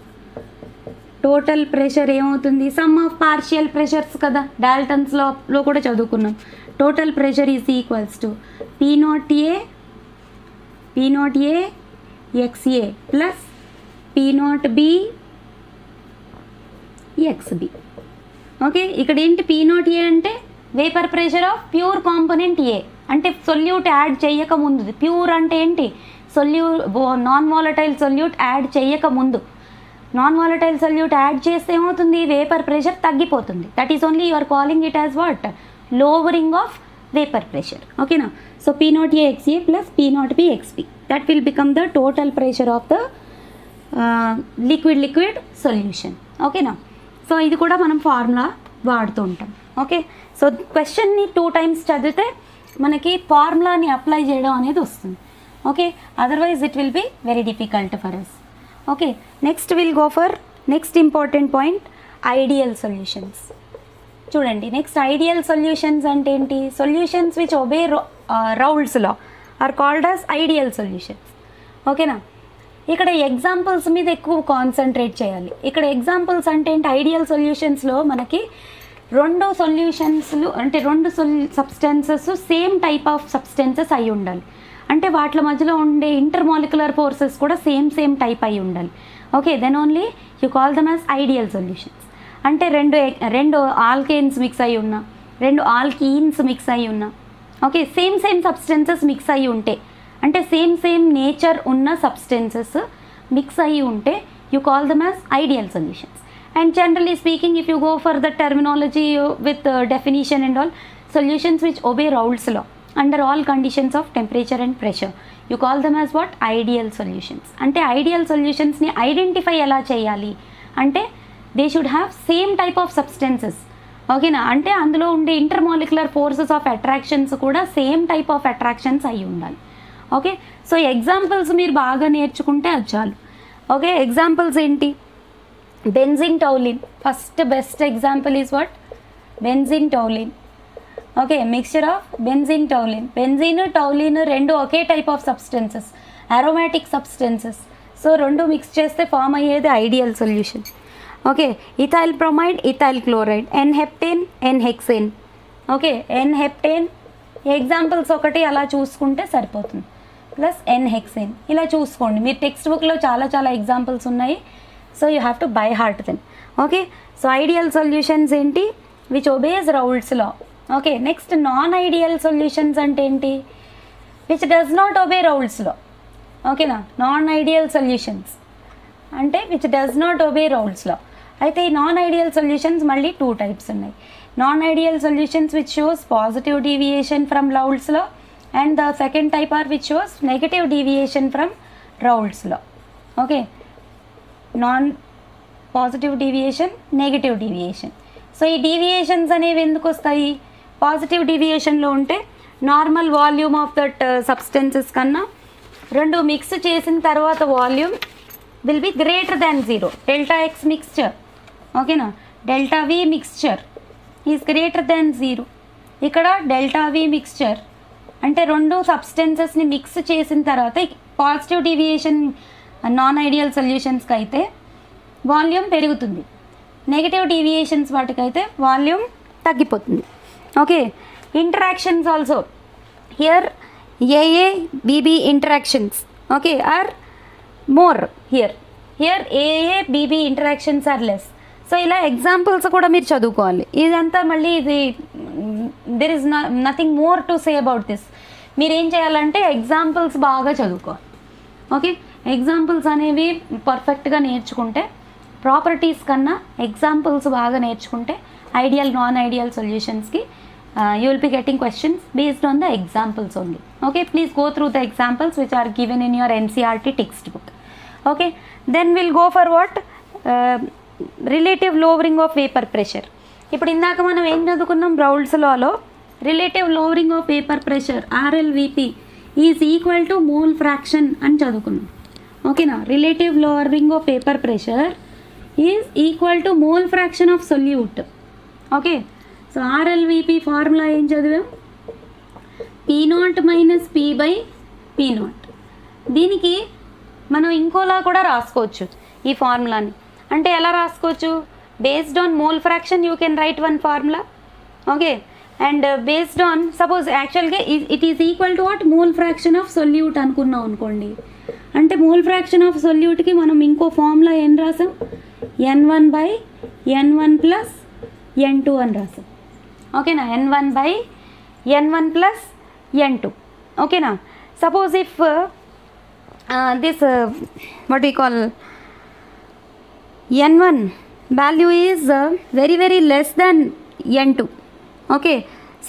total pressure ఏమవుతుంది? సమ్ ఆఫ్ పార్షియల్ ప్రెషర్స్ కదా, డాల్టన్స్లో కూడా చదువుకున్నాం. Total pressure is equals to P0A XA plus P0B XB. Okay, ఇక్కడ ఏంటి? P0A అంటే vapour pressure of pure component A, అంటే సొల్యూట్ యాడ్ చేయకముందు. ప్యూర్ అంటే ఏంటి? నాన్ వాలటైల్ సొల్యూట్ యాడ్ చేయకముందు. నాన్ వాలటైల్ సొల్యూట్ యాడ్ చేస్తే ఏమవుతుంది? వేపర్ ప్రెషర్ తగ్గిపోతుంది. That is only you are calling it as what? Lowering of vapour pressure. ఓకేనా? So P0A XA plus P0B XB, that will become the total pressure of the liquid solution. ఓకేనా? సో ఇది కూడా మనం ఫార్ములా వాడుతూ ఉంటాం. ఓకే, సో క్వశ్చన్ని 2 times చదివితే మనకి ఫార్ములాని అప్లై చేయడం అనేది వస్తుంది. Okay, otherwise it will be very difficult for us. Okay, next will go for next important point, ideal solutions. చూడండి, నెక్స్ట్ ఐడియల్ సొల్యూషన్స్ అంటే ఏంటి? Solutions which obey Raoult's law are called as ideal solutions. ఓకేనా? ఇక్కడ ఎగ్జాంపుల్స్ మీద ఎక్కువ కాన్సన్ట్రేట్ చేయాలి. ఇక్కడ ఎగ్జాంపుల్స్ అంటే ఏంటి? ఐడియల్ సొల్యూషన్స్లో మనకి 2 సొల్యూషన్స్లు అంటే 2 substances same type of substances అయి ఉండాలి. అంటే వాటి మధ్యలో ఉండే ఇంటర్మాలిక్యులర్ ఫోర్సెస్ కూడా సేమ్ టైప్ అయి ఉండాలి. Okay, then only you call them as ideal solutions. అంటే రెండు ఆల్కేన్స్ మిక్స్ అయి ఉన్నా, 2 ఆల్కీన్స్ మిక్స్ అయి ఉన్నా, ఓకే, సేమ్ సబ్స్టెన్సెస్ మిక్స్ అయ్యి ఉంటే, అంటే సేమ్ నేచర్ ఉన్న సబ్స్టెన్సెస్ మిక్స్ అయ్యి ఉంటే you call them as ideal solutions. And generally speaking, if you go for the terminology with definition and all, solutions which obey Raoult's law under all conditions of temperature and pressure, you call them as what, ideal solutions. అంటే ఐడియల్ సొల్యూషన్స్ని ఐడెంటిఫై ఎలా చేయాలి అంటే they should have same type of substances. ఓకేనా, అంటే అందులో ఉండే ఇంటర్మాలిక్యులర్ ఫోర్సెస్ ఆఫ్ అట్రాక్షన్స్ కూడా సేమ్ టైప్ ఆఫ్ అట్రాక్షన్స్ అయి ఉండాలి. ఓకే, సో ఎగ్జాంపుల్స్ మీరు బాగా నేర్చుకుంటే అది చాలు. ఓకే, ఎగ్జాంపుల్స్ ఏంటి? Benzene toluene, first best example is what, benzene toluene. Okay, mixture of benzene toluene. Benzene toluene రెండు ఒకే type of substances, aromatic substances. So రెండు మిక్స్ చేస్తే ఫామ్ అయ్యేది ideal solution. Okay, ethyl bromide, ethyl chloride, n heptane, n hexane. Okay, n heptane examples ఒకటి అలా చూసుకుంటే సరిపోతుంది, ప్లస్ ఎన్హెక్సేన్ ఇలా చూసుకోండి. మీరు టెక్స్ట్ బుక్లో చాలా ఎగ్జాంపుల్స్ ఉన్నాయి, so you have to by heart them. Okay, so ideal solutions ఏంటి, which obeys Raoult's law. Okay, next non ideal solutions అంటే ఏంటి, which does not obey Raoult's law. ఓకేనా, నాన్ ఐడియల్ సొల్యూషన్స్ అంటే which does not obey Raoult's law. అయితే ఈ నాన్ ఐడియల్ సొల్యూషన్స్ మళ్ళీ 2 టైప్స్ ఉన్నాయి. Non ideal solutions which shows positive deviation from Raoult's law, and the second type are which shows negative deviation from Raoult's law. Okay, non positive deviation, negative deviation. So ఈ డీవియేషన్స్ అనేవి ఎందుకు వస్తాయి, పాజిటివ్ డీవియేషన్లో ఉంటే normal volume of that substances కన్నా రెండు మిక్స్ చేసిన తర్వాత volume will be greater than 0. Delta x mixture, ఓకేనా, delta V mixture is greater than 0. ఇక్కడ డెల్టా వి మిక్స్చర్ అంటే రెండు సబ్స్టెన్సెస్ని మిక్స్ చేసిన తర్వాత పాజిటివ్ డీవియేషన్ నాన్ ఐడియల్ సొల్యూషన్స్కి అయితే వాల్యూమ్ పెరుగుతుంది, నెగటివ్ డీవియేషన్స్ వాటికైతే వాల్యూమ్ తగ్గిపోతుంది. Okay, interactions also here AA-BB interactions, okay, are more here AA-BB interactions are less. So ఇలా ఎగ్జాంపుల్స్ కూడా మీరు చదువుకోవాలి. ఇదంతా మళ్ళీ ఇది there is nothing more to say about this. మీరు ఏం చేయాలంటే ఎగ్జాంపుల్స్ బాగా చదువుకోవాలి. ఓకే, ఎగ్జాంపుల్స్ అనేవి పర్ఫెక్ట్గా నేర్చుకుంటే, ప్రాపర్టీస్ కన్నా ఎగ్జాంపుల్స్ బాగా నేర్చుకుంటే ఐడియల్ నాన్ ఐడియల్ సొల్యూషన్స్కి you will be getting questions based on the examples only. Okay, please go through the examples which are given in your NCERT textbook. Okay, then we'll go for what, relative lowering of vapor pressure. ఇప్పుడు ఇందాక మనం ఏం చదువుకున్నాం, Raoult's Lalo relative lowering of vapour pressure RLVP is equal to mole fraction అని చదువుకున్నాం. ఓకేనా, relative lowering of vapour pressure is equal to mole fraction of solute. Okay, so RLVP formula ఏం చదివాం, P0 మైనస్ P/P0. దీనికి మనం ఇంకోలా కూడా రాసుకోవచ్చు ఈ ఫార్ములాని. అంటే ఎలా రాసుకోవచ్చు, based on mole fraction you can write one formula. Okay, and based on suppose యాక్చువల్గా it is equal to what, mole fraction of solute అనుకున్నాం అనుకోండి. అంటే మోల్ ఫ్రాక్షన్ ఆఫ్ సొల్యూట్కి మనం ఇంకో ఫార్ములా ఏం రాసాం, N1/N1 ప్లస్ N2 అని రాసాం. ఓకేనా, N1/N1 ప్లస్ N2. ఓకేనా, suppose if this what we call N1 value is very less than N2. Okay,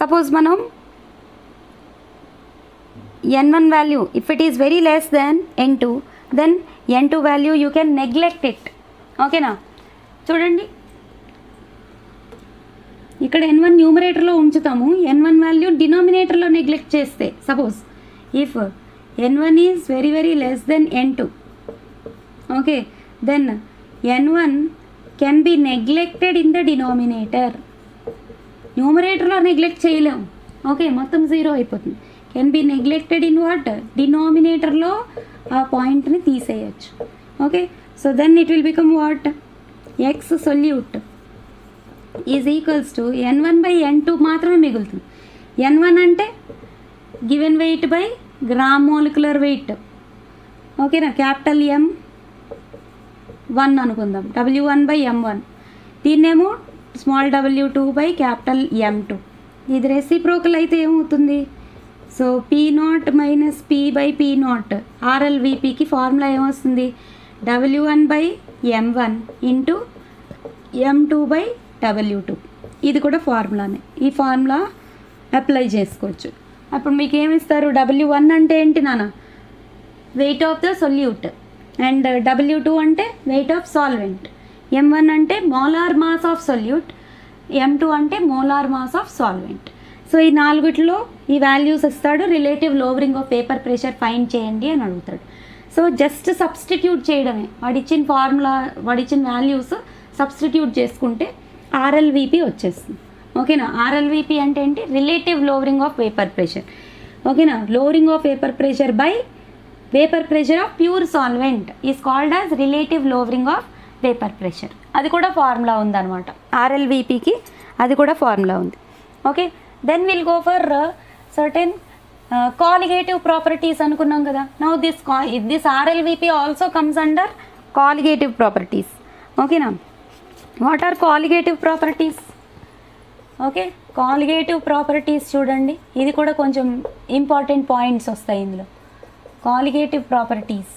suppose మనం N1 value if it is very less than N2, then N2 value you can neglect it. ఓకేనా, చూడండి ఇక్కడ N1 న్యూమరేటర్లో ఉంచుతాము, N1 వాల్యూ డినామినేటర్లో నెగ్లెక్ట్ చేస్తే, suppose if N1 is very less then N2, okay, then N1 can be neglected in the denominator. న్యూమరేటర్లో నెగ్లెక్ట్ చేయలేము. ఓకే, మొత్తం 0 అయిపోతుంది. Can be neglected in what, డినామినేటర్లో ఆ పాయింట్ని తీసేయచ్చు. Okay, so then it will become what, x solute is equals to N1/N2 మాత్రమే మిగులుతుంది. N1 అంటే given weight by gram molecular weight. ఓకేనా, క్యాపిటల్ M1 అనుకుందాం, W1/M1. దీన్నేమో small W2 by capital M2. ఇది రెసిప్రోకల్ అయితే ఏమవుతుంది, so P0 minus P by P0 RLVPకి ఫార్ములా ఏమొస్తుంది, W1/M1 into M2 by W2. ఇది కూడా ఫార్ములానే, ఈ ఫార్ములా అప్లై చేసుకోవచ్చు. అప్పుడు మీకు ఏమిస్తారు, W1 అంటే ఏంటి నాన్న, weight of the solute, and W2 అంటే వెయిట్ ఆఫ్ సాల్వెంట్, M1 అంటే molar mass of solute, M2 అంటే molar mass of solvent. So ఈ నాలుగిట్లో ఈ వాల్యూస్ ఇస్తాడు, relative lowering of vapour pressure find చేయండి అని అడుగుతాడు. సో జస్ట్ సబ్స్టిట్యూట్ చేయడమే, వాడిచ్చిన ఫార్ములా వాడిచ్చిన వాల్యూస్ సబ్స్టిట్యూట్ చేసుకుంటే RLVP వచ్చేస్తుంది. ఓకేనా, RLVP అంటే ఏంటి, relative lowering of vapour pressure. ఓకేనా, lowering of vapour pressure by vapour pressure of pure solvent is called as relative lowering of vapour pressure. అది కూడా ఫార్ములా ఉందన్నమాట, RLVPకి అది కూడా ఫార్ములా ఉంది. Okay, then will go for certain colligative properties అనుకున్నాం కదా. Now this RLVP also comes under colligative properties. ఓకేనా, what are colligative properties? Okay, colligative properties చూడండి, ఇది కూడా కొంచెం ఇంపార్టెంట్ పాయింట్స్ వస్తాయి ఇందులో. Colligative properties,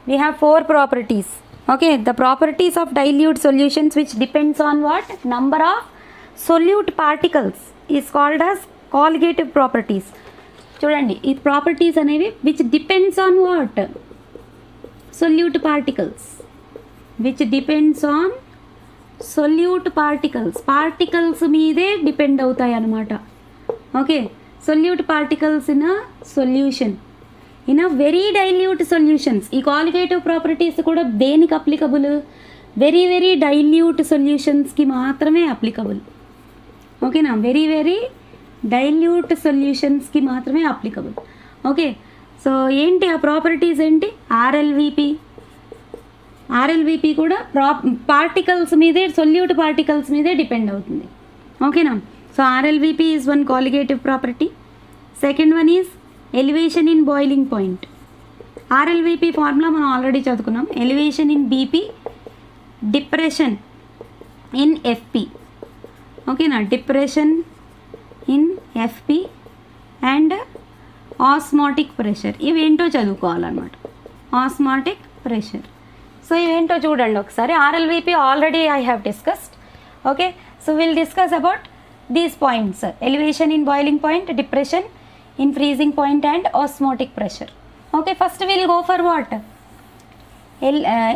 we have 4 properties. Okay, the properties of dilute solutions which depends on what, number of solute particles is called as colligative properties. చూడండి, ఈ ప్రాపర్టీస్ అనేవి which depends on what, solute particles, which depends on solute particles, particles మీదే డిపెండ్ అవుతాయి అన్నమాట. Okay, solute particles in a solution, in a very dilute solutions. ఈ కాలిగేటివ్ ప్రాపర్టీస్ కూడా దేనికి అప్లికబుల్, వెరీ వెరీ డైల్యూట్ సొల్యూషన్స్కి మాత్రమే అప్లికబుల్. ఓకేనా, వెరీ వెరీ డైల్యూట్ సొల్యూషన్స్కి మాత్రమే అప్లికబుల్. ఓకే, సో ఏంటి ఆ ప్రాపర్టీస్ ఏంటి, RLVP కూడా పార్టికల్స్ మీదే, సొల్యూట్ పార్టికల్స్ మీదే డిపెండ్ అవుతుంది. ఓకేనా, so RLVP is one colligative property. Second one is elevation in boiling point. RLVP formula మనం ఆల్రెడీ చదువుకున్నాం, elevation in BP, depression in FP. ఓకేనా, depression in FP and osmotic pressure, ఇవేంటో చదువుకోవాలన్నమాట, ఆస్మాటిక్ ప్రెషర్. సో ఇవేంటో చూడండి ఒకసారి. RLVP already I have discussed. Okay, so will discuss about these points, elevation in boiling point, depression in freezing point and osmotic pressure. Okay, first we will go for what,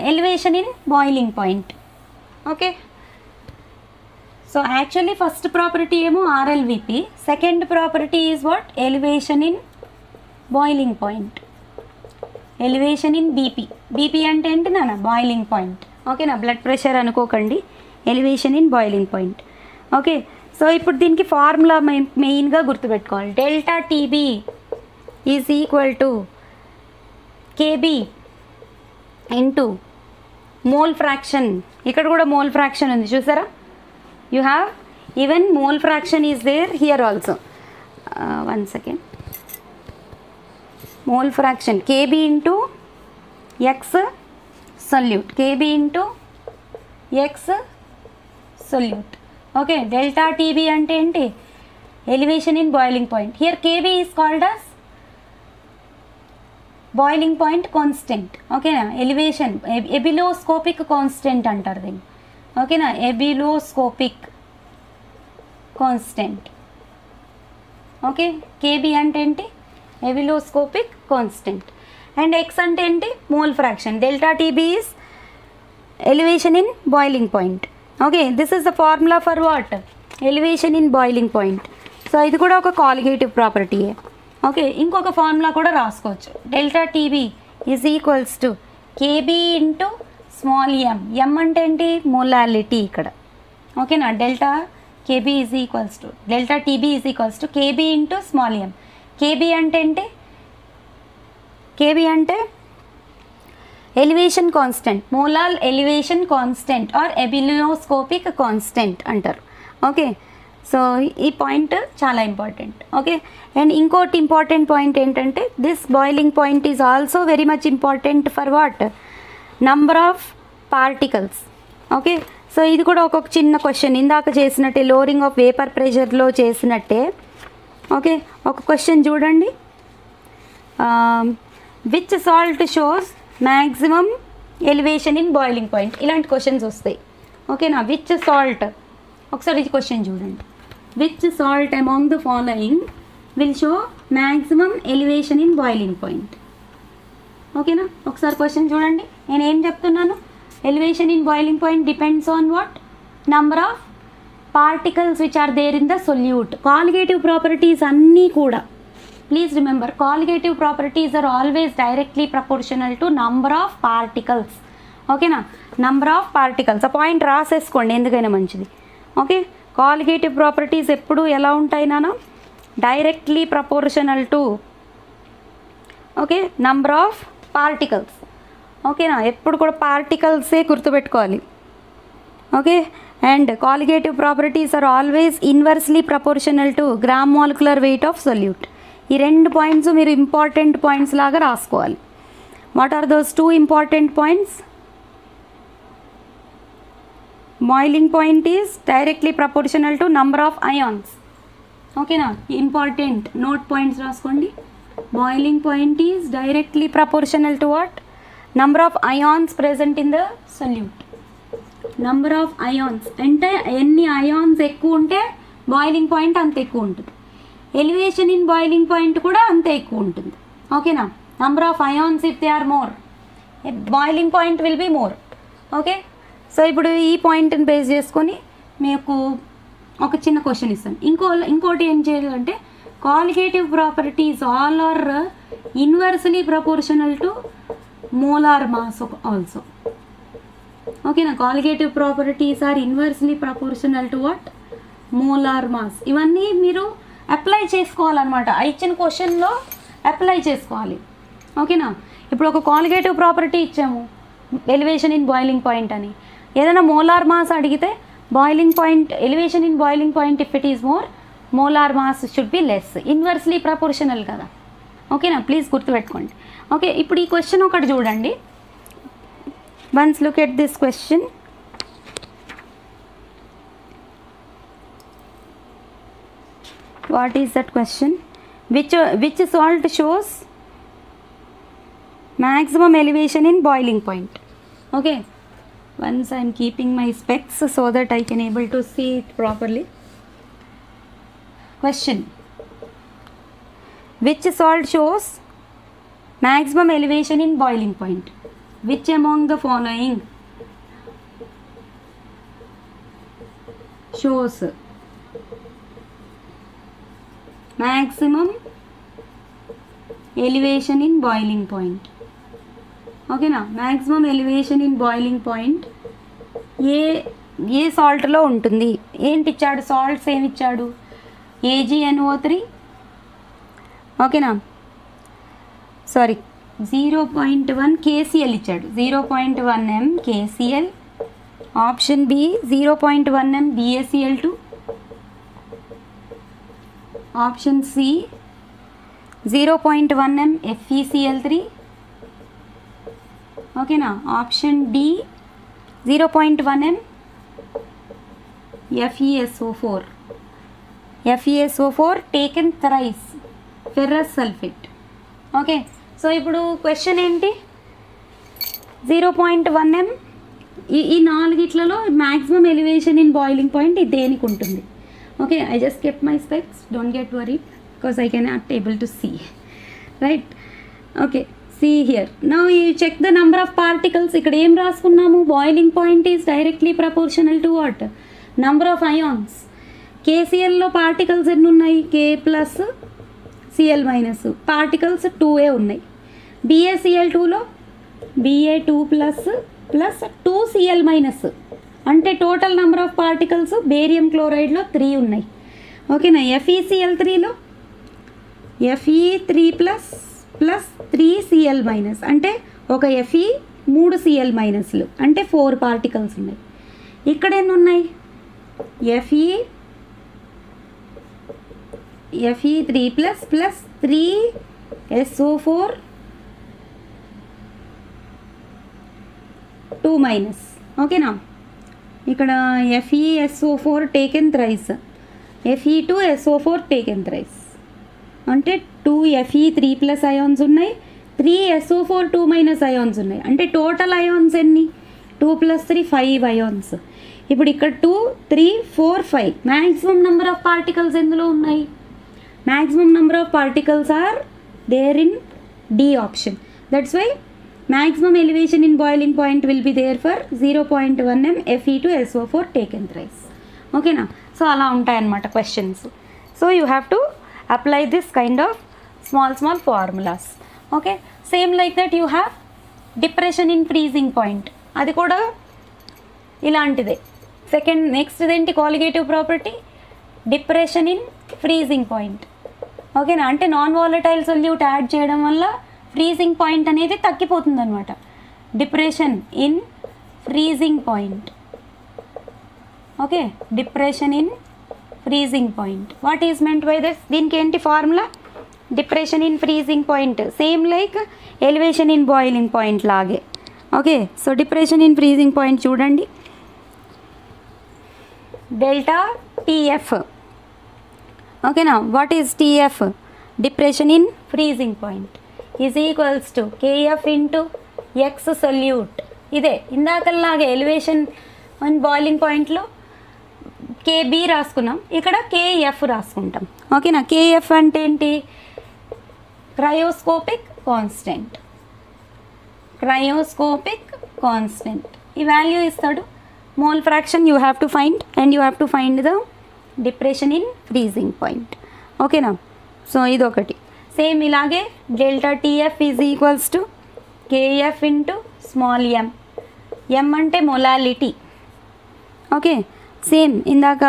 elevation in boiling point. Okay, so actually first property emo RLVP, second property is what, elevation in boiling point, elevation in BP అంటే ఏంటి నాన్న, బాయిలింగ్ పాయింట్. ఓకేనా, బ్లడ్ ప్రెషర్ అనుకోకండి, elevation in boiling point. Okay, so ఇప్పుడు దీనికి ఫార్ములా మెయిన్గా గుర్తుపెట్టుకోవాలి, delta TB is equal to KB into mole fraction. ఇక్కడ కూడా మోల్ ఫ్రాక్షన్ ఉంది చూసారా, you have even mole fraction is there here also. One second, mole fraction KB into X solute, KB into X solute. Okay, delta TB అంటే ఏంటి, elevation in boiling point. Here KB is called as boiling point constant. ఓకేనా, ఎలివేషన్ ఎబిలోస్కోపిక్ కాన్స్టెంట్ అంటారు దీన్ని. ఓకేనా, ఎబిలోస్కోపిక్ కాన్స్టెంట్. ఓకే, KB అంటే ఏంటి, ఎబిలోస్కోపిక్ కాన్స్టెంట్, అండ్ X అంటే ఏంటి, mole fraction. Delta TB is elevation in boiling point. Okay, this is the formula for what, elevation in boiling point. So ఇది కూడా ఒక కాలిగేటివ్ ప్రాపర్టీయే. ఓకే, ఇంకొక ఫార్ములా కూడా రాసుకోవచ్చు, delta TB is equals to KB into small m. m అంటే ఏంటి, మొలాలిటీ ఇక్కడ. ఓకేనా, delta KB is equals to, delta TB is equals to KB into small m. KB అంటే ఏంటి, KB అంటే elevation constant, molal elevation constant or ebullioscopic constant అంటారు. ఓకే, సో ఈ పాయింట్ చాలా ఇంపార్టెంట్. ఓకే, అండ్ ఇంకోటి ఇంపార్టెంట్ పాయింట్ ఏంటంటే, this boiling point is also very much important for what, number of particles. Okay, so ఇది కూడా ఒక చిన్న క్వశ్చన్, ఇందాక చేసినట్టే లోరింగ్ ఆఫ్ వేపర్ ప్రెషర్లో చేసినట్టే ఓకే, ఒక క్వశ్చన్ చూడండి. Which salt shows maximum elevation in boiling point, ఇలాంటి క్వశ్చన్స్ వస్తాయి. ఓకేనా, విచ్ సాల్ట్, ఒకసారి ఈ క్వశ్చన్ చూడండి. Which salt among the following will show maximum elevation in boiling point. ఓకేనా, ఒకసారి క్వశ్చన్ చూడండి. నేను ఏం చెప్తున్నాను, elevation in boiling point depends on what, number of particles which are there in the solute. Colligative properties అన్నీ కూడా, please remember, colligative properties are always directly proportional to number of particles. ఓకేనా, నంబర్ ఆఫ్ పార్టికల్స్, ఆ పాయింట్ రాసేసుకోండి ఎందుకైనా మంచిది. ఓకే, కాలిగేటివ్ ప్రాపర్టీస్ ఎప్పుడు ఎలా ఉంటాయి నాన్న, directly proportional to okay number of particles. ఓకేనా, ఎప్పుడు కూడా పార్టికల్సే గుర్తుపెట్టుకోవాలి. Okay, and colligative properties are always inversely proportional to gram molecular weight of solute. ఈ రెండు పాయింట్స్ మీరు ఇంపార్టెంట్ పాయింట్స్ లాగా రాసుకోవాలి. What are those two important points? Boiling point is directly proportional to number of ions. ఓకేనా, ఇంపార్టెంట్ నోట్ పాయింట్స్ రాసుకోండి. Boiling point is directly proportional to what, number of ions present in the solute. Number of ions అంటే ఎన్ని అయాన్స్ ఎక్కువ ఉంటే బాయిలింగ్ పాయింట్ అంత ఎక్కువ ఉంటుంది. ఎలివేషన్ ఇన్ బాయిలింగ్ పాయింట్ కూడా అంతే ఎక్కువ ఉంటుంది. ఓకేనా, number of ions if they are more, boiling point will be more. Okay, so ఇప్పుడు ఈ పాయింట్ని బేస్ చేసుకొని మీకు ఒక చిన్న క్వశ్చన్ ఇస్తాను. ఇంకోటి ఏం చేయాలంటే, colligative properties all are inversely proportional to molar mass also. ఓకేనా, colligative properties are inversely proportional to what, molar mass. ఇవన్నీ మీరు అప్లై చేసుకోవాలన్నమాట, ఇచ్చిన క్వశ్చన్లో అప్లై చేసుకోవాలి. ఓకేనా, ఇప్పుడు ఒక కాలిగేటివ్ ప్రాపర్టీ ఇచ్చాము, ఎలివేషన్ ఇన్ బాయిలింగ్ పాయింట్ అని, ఏదైనా మోలార్ మాస్ అడిగితే boiling point, elevation in boiling point if it is more, molar mass should be less, inversely proportional కదా. ఓకేనా, ప్లీజ్ గుర్తుపెట్టుకోండి. ఓకే, ఇప్పుడు ఈ క్వశ్చన్ ఒకటి చూడండి. Once look at this question. What is that question? Which salt shows maximum elevation in boiling point? Okay, once I am keeping my specs so that I can able to see it properly. Question: which salt shows maximum elevation in boiling point? Which among the following shows maximum elevation in boiling point? ఓకేనా, maximum elevation in boiling point ఏ సాల్ట్లో ఉంటుంది? ఏంటి ఇచ్చాడు, సాల్ట్స్ ఏమి ఇచ్చాడు? AgNO3, ఓకేనా, సారీ 0.1 KCl ఇచ్చాడు, 0.1 m KCl. Option B 0.1 m BaCl2. Option C 0.1 m FeCl3. ఓకేనా, option D 0.1 m FeSO4. FeSO4 taken thrice, ferrous sulphate. Okay, so ఇప్పుడు క్వశ్చన్ ఏంటి, 0.1 m ఈ నాలుగిట్లలో maximum elevation in boiling point దేనికి ఉంటుంది? Okay, I just kept my specs, don't get worried because I cannot able to see, right? Okay, see here, now you check the number of particles. ఇక్కడ ఏం రాసుకున్నాము, boiling point is directly proportional to what, number of ions. KClలో పార్టికల్స్ ఎన్ని ఉన్నాయి, K plus Cl minus, particles 2a ఉన్నాయి. BaCl2లో Ba2 ప్లస్ 2Cl మైనస్, అంటే total number of particles barium క్లోరైడ్లో 3 ఉన్నాయి. ఓకేనా, FeCl3లో Fe3 ప్లస్ 3Cl మైనస్, అంటే ఒక Fe 3 Cl మైనస్లు, అంటే 4 పార్టికల్స్ ఉన్నాయి. ఇక్కడ ఎన్ని ఉన్నాయి, Fe3 ప్లస్ 3SO4 2 మైనస్. ఓకేనా, ఇక్కడ FeSO4 taken thrice, Fe2SO4 taken thrice. అంటే 2Fe 3+ అయాన్స్ ఉన్నాయి, 3SO4 2- అయాన్స్ ఉన్నాయి. అంటే టోటల్ అయాన్స్ ఎన్ని? 2 + 3 5 అయాన్స్. ఇప్పుడు ఇక్కడ 2 3 4 5 మ్యాక్సిమం నెంబర్ ఆఫ్ పార్టికల్స్ ఎందులో ఉన్నాయి? Maximum number of particles are there in D option. That's why maximum elevation in boiling point will be there for 0.1 m Fe to SO4 taken thrice. Okay na? So ala untayi annamata questions. So you have to apply this kind of small formulas. Okay, same like that you have depression in freezing point. Adi kuda ilantide. Second next denti colligative property, depression in freezing point. Okay na? Ante non volatile solute add cheyadam valla freezing point అనేది తగ్గిపోతుంది అనమాట. Depression in freezing point. Okay, depression in freezing point. What is meant by this? దీనికి ఏంటి formula? Depression in freezing point same like elevation in boiling point లాగే. Okay, so depression in freezing point చూడండి, డెల్టా టీఎఫ్. ఓకేనా? What is TF? Depression in freezing point is equals to kf into x solute. ఇదే ఇందాకలాగే ఎలివేషన్ అండ్ బాయిలింగ్ పాయింట్లో kb రాసుకున్నాం, ఇక్కడ kf రాసుకుంటాం. ఓకేనా? kf అంటే ఏంటి? Cryoscopic constant. క్రయోస్కోపిక్ కాన్స్టెంట్ ఈ వాల్యూ ఇస్తాడు. Mole fraction you have to find and you have to find the depression in freezing point. ఓకేనా? సో ఇదొకటి. సేమ్ ఇలాగే delta TF is equals to KF into small M. M అంటే మొలాలిటీ. ఓకే, సేమ్ ఇందాక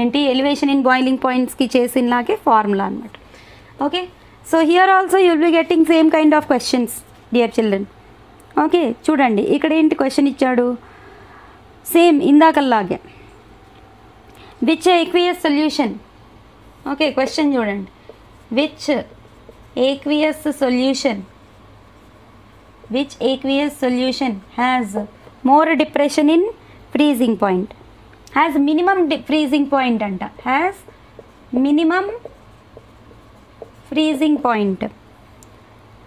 ఏంటి ఎలివేషన్ ఇన్ బాయిలింగ్ పాయింట్స్కి చేసినలాగే ఫార్ములా అనమాట. Okay, so here also you will be getting same kind of questions dear children. Okay, చూడండి ఇక్కడ ఏంటి క్వశ్చన్ ఇచ్చాడు, సేమ్ ఇందాకలాగే which aqueous solution. Okay, question చూడండి, which aqueous solution has more depression in freezing point, has minimum freezing point anta, has minimum freezing point.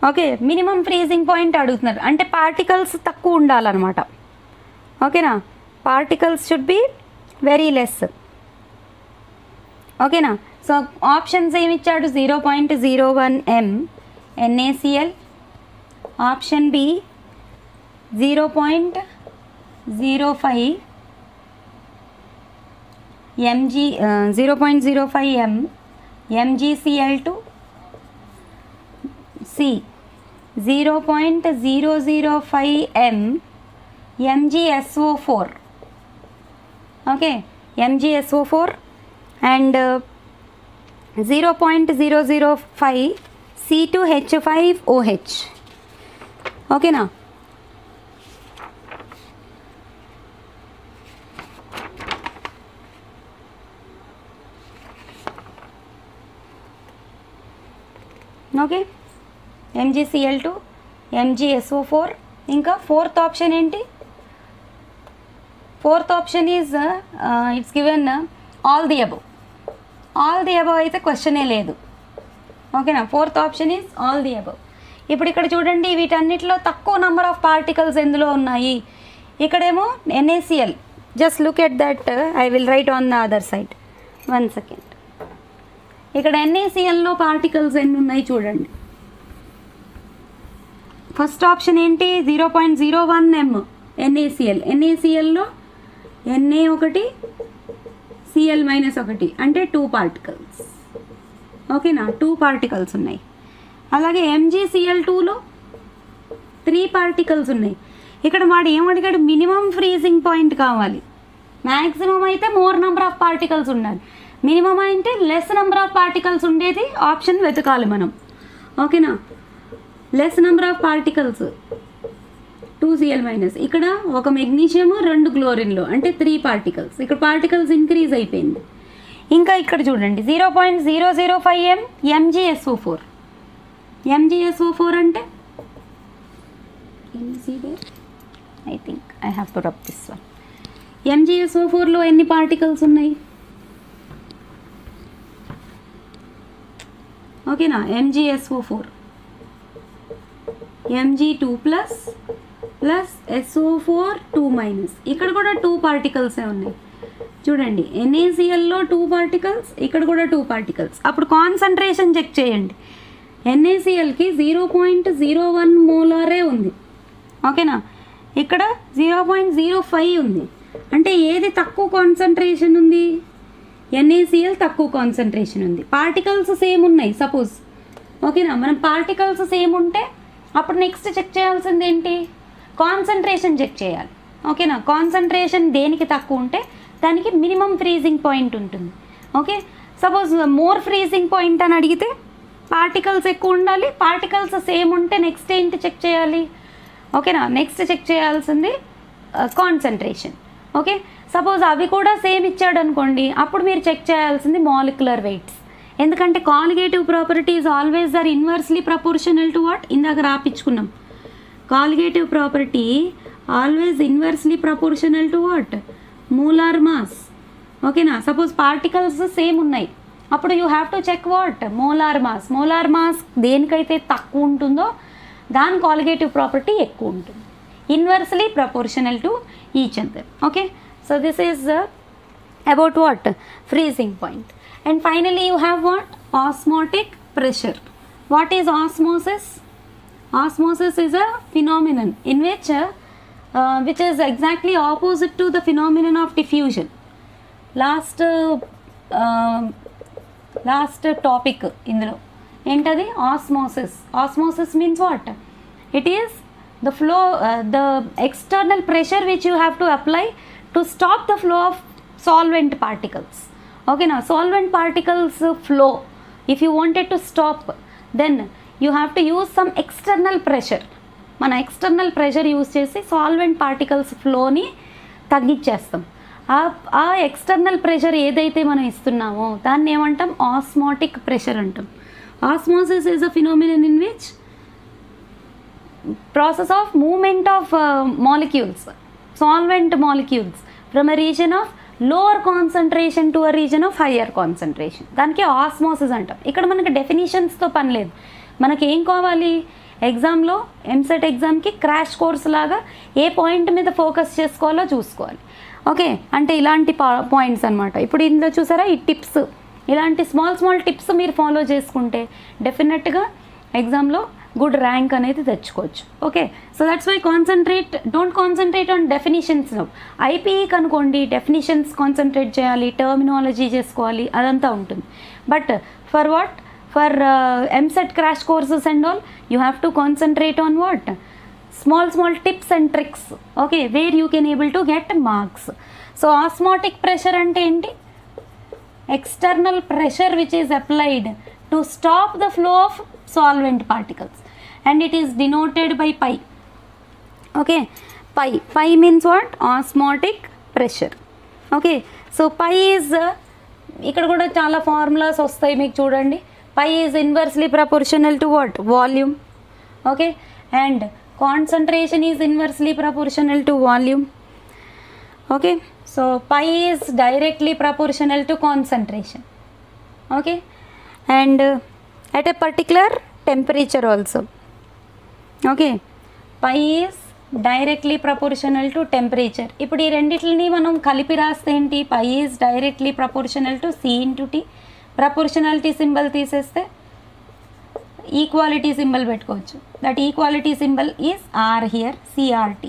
Okay, minimum freezing point అడుగుతున్నారు అంటే పార్టికల్స్ తక్కువ ఉండాలన్నమాట. ఓకేనా? Particles should be very less. ఓకేనా? సో ఆప్షన్స్ ఏమి ఇచ్చాడు? 0.01 m NaCl, option B 0.05 m MgCl2, C 0.005 m MgSO4. Okay, MgSO4 and 0.005 C2H5OH. ఓకేనా? Okay, MgCl2, MgSO4. ఇంకా ఫోర్త్ ఆప్షన్ ఏంటి? Fourth option is it's given all the above. All the above అయితే క్వశ్చనే లేదు. ఓకేనా? Fourth option is all the above. ఇప్పుడు ఇక్కడ చూడండి, వీటన్నిటిలో తక్కువ నెంబర్ ఆఫ్ పార్టికల్స్ ఎందులో ఉన్నాయి? ఇక్కడేమో NaCl. Just look at that, I will right on the other side. 1 second. ఇక్కడ NaClలో పార్టికల్స్ ఎన్ని ఉన్నాయి చూడండి. ఫస్ట్ ఆప్షన్ ఏంటి? 0.01 m NaCl. NaClలో Na ఒకటి Cl-1 అంటే 2 పార్టికల్స్. ఓకేనా? 2 పార్టికల్స్ ఉన్నాయి. అలాగే MgCl2లో 3 పార్టికల్స్ ఉన్నాయి. ఇక్కడ వాడు ఏమడిగాడు? మినిమం ఫ్రీజింగ్ పాయింట్ కావాలి. మ్యాక్సిమం అయితే మోర్ నెంబర్ ఆఫ్ పార్టికల్స్ ఉండాలి, మినిమం అంటే లెస్ నెంబర్ ఆఫ్ పార్టికల్స్ ఉండేది ఆప్షన్ వెతకాలి మనం. ఓకేనా? Less number of particles 2Cl-. ఇక్కడ ఒక మెగ్నీషియం 2 క్లోరిన్లు అంటే 3 పార్టికల్స్. ఇక్కడ పార్టికల్స్ ఇంక్రీజ్ అయిపోయింది. ఇంకా ఇక్కడ చూడండి 0.005 m MgSO4. MgSO4 అంటే I think I have to rub this one. MgSO4లో ఎన్ని పార్టికల్స్ ఉన్నాయి? ఓకేనా, MgSO4 Mg2 ప్లస్ SO4 2-, ఇక్కడ కూడా 2 పార్టికల్సే ఉన్నాయి చూడండి. NaClలో 2 పార్టికల్స్, ఇక్కడ కూడా 2 పార్టికల్స్. అప్పుడు కాన్సన్ట్రేషన్ చెక్ చేయండి. NaClకి 0.01 మోలారే ఉంది, ఓకేనా. ఇక్కడ 0.05 ఉంది. అంటే ఏది తక్కువ కాన్సన్ట్రేషన్ ఉంది? NaCl తక్కువ కాన్సన్ట్రేషన్ ఉంది. పార్టికల్స్ సేమ్ ఉన్నాయి సపోజ్, ఓకేనా. మనం పార్టికల్స్ సేమ్ ఉంటే అప్పుడు నెక్స్ట్ చెక్ చేయాల్సింది ఏంటి? కాన్సన్ట్రేషన్ చెక్ చేయాలి, ఓకేనా. కాన్సన్ట్రేషన్ దేనికి తక్కువ ఉంటే దానికి మినిమం ఫ్రీజింగ్ పాయింట్ ఉంటుంది, okay. Suppose more freezing point అని అడిగితే పార్టికల్స్ ఎక్కువ ఉండాలి. పార్టికల్స్ సేమ్ ఉంటే నెక్స్ట్ ఏంటి చెక్ చేయాలి? ఓకేనా, నెక్స్ట్ చెక్ చేయాల్సింది కాన్సన్ట్రేషన్, ఓకే. సపోజ్ అవి కూడా సేమ్ ఇచ్చాడు అనుకోండి, అప్పుడు మీరు చెక్ చేయాల్సింది మాలిక్యులర్ వెయిట్స్. ఎందుకంటే colligative properties always are inversely proportional to what? ఇందాక రాపించుకున్నాం. Colligative property always inversely proportional to what? Molar mass, ఓకేనా. సపోజ్ పార్టికల్స్ సేమ్ ఉన్నాయి, అప్పుడు you have to check what? Molar mass. Molar mass దేనికైతే తక్కువ ఉంటుందో దాని కాలిగేటివ్ ప్రాపర్టీ ఎక్కువ ఉంటుంది, inversely proportional to each other, okay. So this is about what? Freezing point. And finally you have what? Osmotic pressure. What is osmosis? Osmosis is a phenomenon in which is exactly opposite to the phenomenon of diffusion. Last topic ఇందులో ఏంటది? osmosis. Osmosis means what? It is the flow, the external pressure which you have to apply to stop the flow of solvent particles, okay. Now solvent particles flow, if you wanted to stop, then you have to use some external pressure. మన ఎక్స్టర్నల్ ప్రెషర్ యూజ్ చేసి సాల్వెంట్ పార్టికల్స్ ఫ్లోని తగ్గించేస్తాం. ఆ ఎక్స్టర్నల్ ప్రెషర్ ఏదైతే మనం ఇస్తున్నామో దాన్ని ఏమంటాం? ఆస్మోటిక్ ప్రెషర్ అంటాం. Osmosis is a phenomenon in which process of movement of molecules, solvent molecules from a region of lower concentration to a region of higher concentration. దానికి ఆస్మోసిస్ అంటాం. ఇక్కడ మనకి డెఫినేషన్స్తో పని లేదు, మనకి ఏం కావాలి? ఎగ్జామ్లో ఎంసెట్ ఎగ్జామ్కి క్రాష్ కోర్స్ లాగా ఏ పాయింట్ మీద ఫోకస్ చేసుకోవాలో చూసుకోవాలి, ఓకే. అంటే ఇలాంటి పాయింట్స్ అనమాట. ఇప్పుడు ఇందులో చూసారా ఈ టిప్స్, ఇలాంటి స్మాల్ టిప్స్ మీరు ఫాలో చేసుకుంటే డెఫినెట్గా ఎగ్జామ్లో గుడ్ ర్యాంక్ అనేది తెచ్చుకోవచ్చు, okay. So that's why don't concentrate on definitions. ఐపీఈకి అనుకోండి డెఫినిషన్స్ కాన్సన్ట్రేట్ చేయాలి, టర్మినాలజీ చేసుకోవాలి, అదంతా ఉంటుంది. But for what? For EAMCET crash courses and all you have to concentrate on what? Small tips and tricks, okay, where you can able to get marks. So osmotic pressure అంటే ఏంటి? External pressure which is applied to stop the flow of solvent particles, and it is denoted by pi, okay. Pi means what? Osmotic pressure, okay. So pi is ఇక్కడ కూడా చాలా ఫార్ములాస్ వస్తాయి మీకు చూడండి. pi is inversely proportional to what? Volume, okay, and concentration is inversely proportional to volume, okay. So pi is directly proportional to concentration, okay, and at a particular temperature also, okay. Pi is directly proportional to temperature. ఇప్పుడు ఈ రెండిటిని మనం కలిపి రాస్తే ఏంటి? pi is directly proportional to C into T. Proportionality symbol తీసేస్తే ఈక్వాలిటీ సింబల్ పెట్టుకోవచ్చు. That equality symbol is R here, CRT,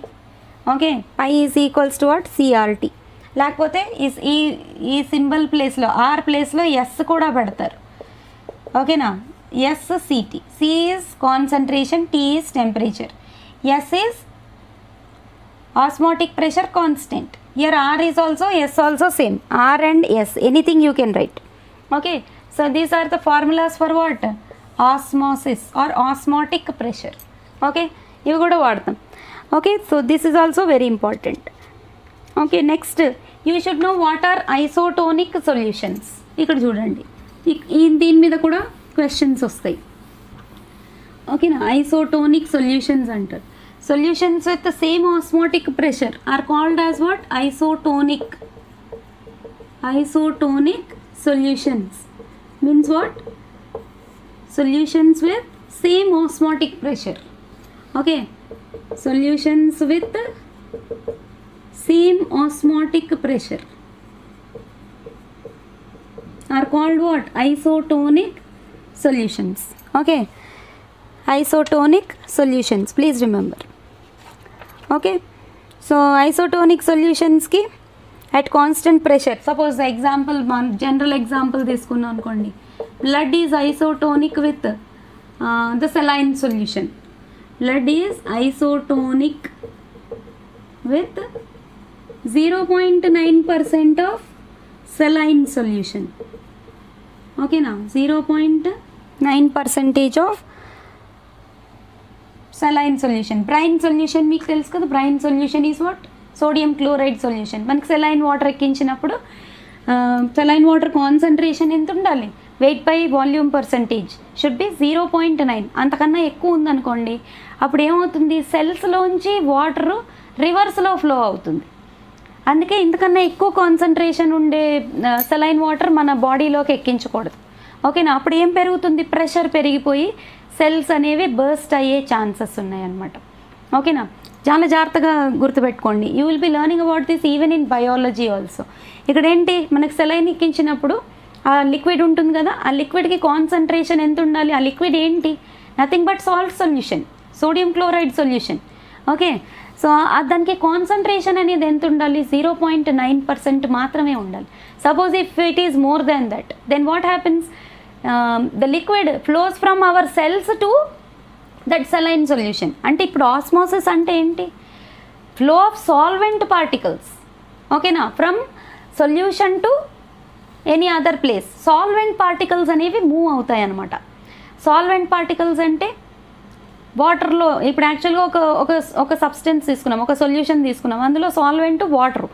okay. pi is equals to what? CRT. లేకపోతే ఈ సింబల్ ప్లేస్లో R ప్లేస్లో S కూడా పెడతారు, ఓకేనా. SCT. C is concentration, T is temperature, S is osmotic pressure constant. Here R is also, S also same. R and S, anything you can write, okay. So these are the formulas for what? Osmosis or osmotic pressure, okay. ఇవి కూడా వాడతాం, okay. So this is also very important, okay. Next you should know what are isotonic solutions. ఇక్కడ చూడండి, దీని మీద కూడా క్వశ్చన్స్ వస్తాయి, ఓకేనా. ఐసోటోనిక్ సొల్యూషన్స్ అంటారు. Solutions with the same osmotic pressure are called as what? Isotonic. Isotonic solutions means what? solutions with same osmotic pressure. Okay, solutions with same osmotic pressure are called what? Isotonic solutions. Okay, isotonic solutions, please remember. Okay, so isotonic solutions ki at constant pressure, suppose the example, general example తీసుకున్నాం అనుకోండి, blood is isotonic with the saline solution. Blood is isotonic with 0.9% of saline solution. Okay, now 0.9% of saline solution. Brine solution మీకు తెలుసు కదా, brine solution is what? Sodium chloride solution. మనకి saline water ఎక్కించినప్పుడు saline water concentration ఎంత ఉండాలి? weight by volume percentage should be 0.9. అంతకన్నా ఎక్కువ ఉందనుకోండి, అప్పుడు ఏమవుతుంది, సెల్స్లోంచి వాటరు రివర్స్లో ఫ్లో అవుతుంది. అందుకే ఇంతకన్నా ఎక్కువ కాన్సన్ట్రేషన్ ఉండే సెలైన్ వాటర్ మన బాడీలోకి ఎక్కించకూడదు. ఓకేనా, అప్పుడు ఏం పెరుగుతుంది, ప్రెషర్ పెరిగిపోయి సెల్స్ అనేవి బర్స్ట్ అయ్యే ఛాన్సెస్ ఉన్నాయన్నమాట. ఓకేనా, చాలా జాగ్రత్తగా గుర్తుపెట్టుకోండి. You will be learning about this even in biology also. ఇక్కడ ఏంటి, మనకు సెలైన్ ఎక్కించినప్పుడు ఆ లిక్విడ్ ఉంటుంది కదా, ఆ లిక్విడ్కి కాన్సన్ట్రేషన్ ఎంత ఉండాలి, ఆ లిక్విడ్ ఏంటి, nothing but salt solution, sodium chloride solution. Okay, so దానికి కాన్సన్ట్రేషన్ అనేది ఎంత ఉండాలి, 0.9% మాత్రమే ఉండాలి. Suppose if it is more than that, then what happens, the liquid flows from our cells to that saline solution. అంటే ఇప్పుడు ఆస్మోసిస్ అంటే ఏంటి, ఫ్లో ఆఫ్ సాల్వెంట్ పార్టికల్స్. ఓకేనా, from solution to any other place. Solvent particles అనేవి మూవ్ అవుతాయి అన్నమాట. సాల్వెంట్ పార్టికల్స్ అంటే వాటర్లో, ఇప్పుడు యాక్చువల్గా ఒక సబ్స్టెన్స్ తీసుకున్నాం, ఒక సొల్యూషన్ తీసుకున్నాం, అందులో సాల్వెంట్ వాటర్,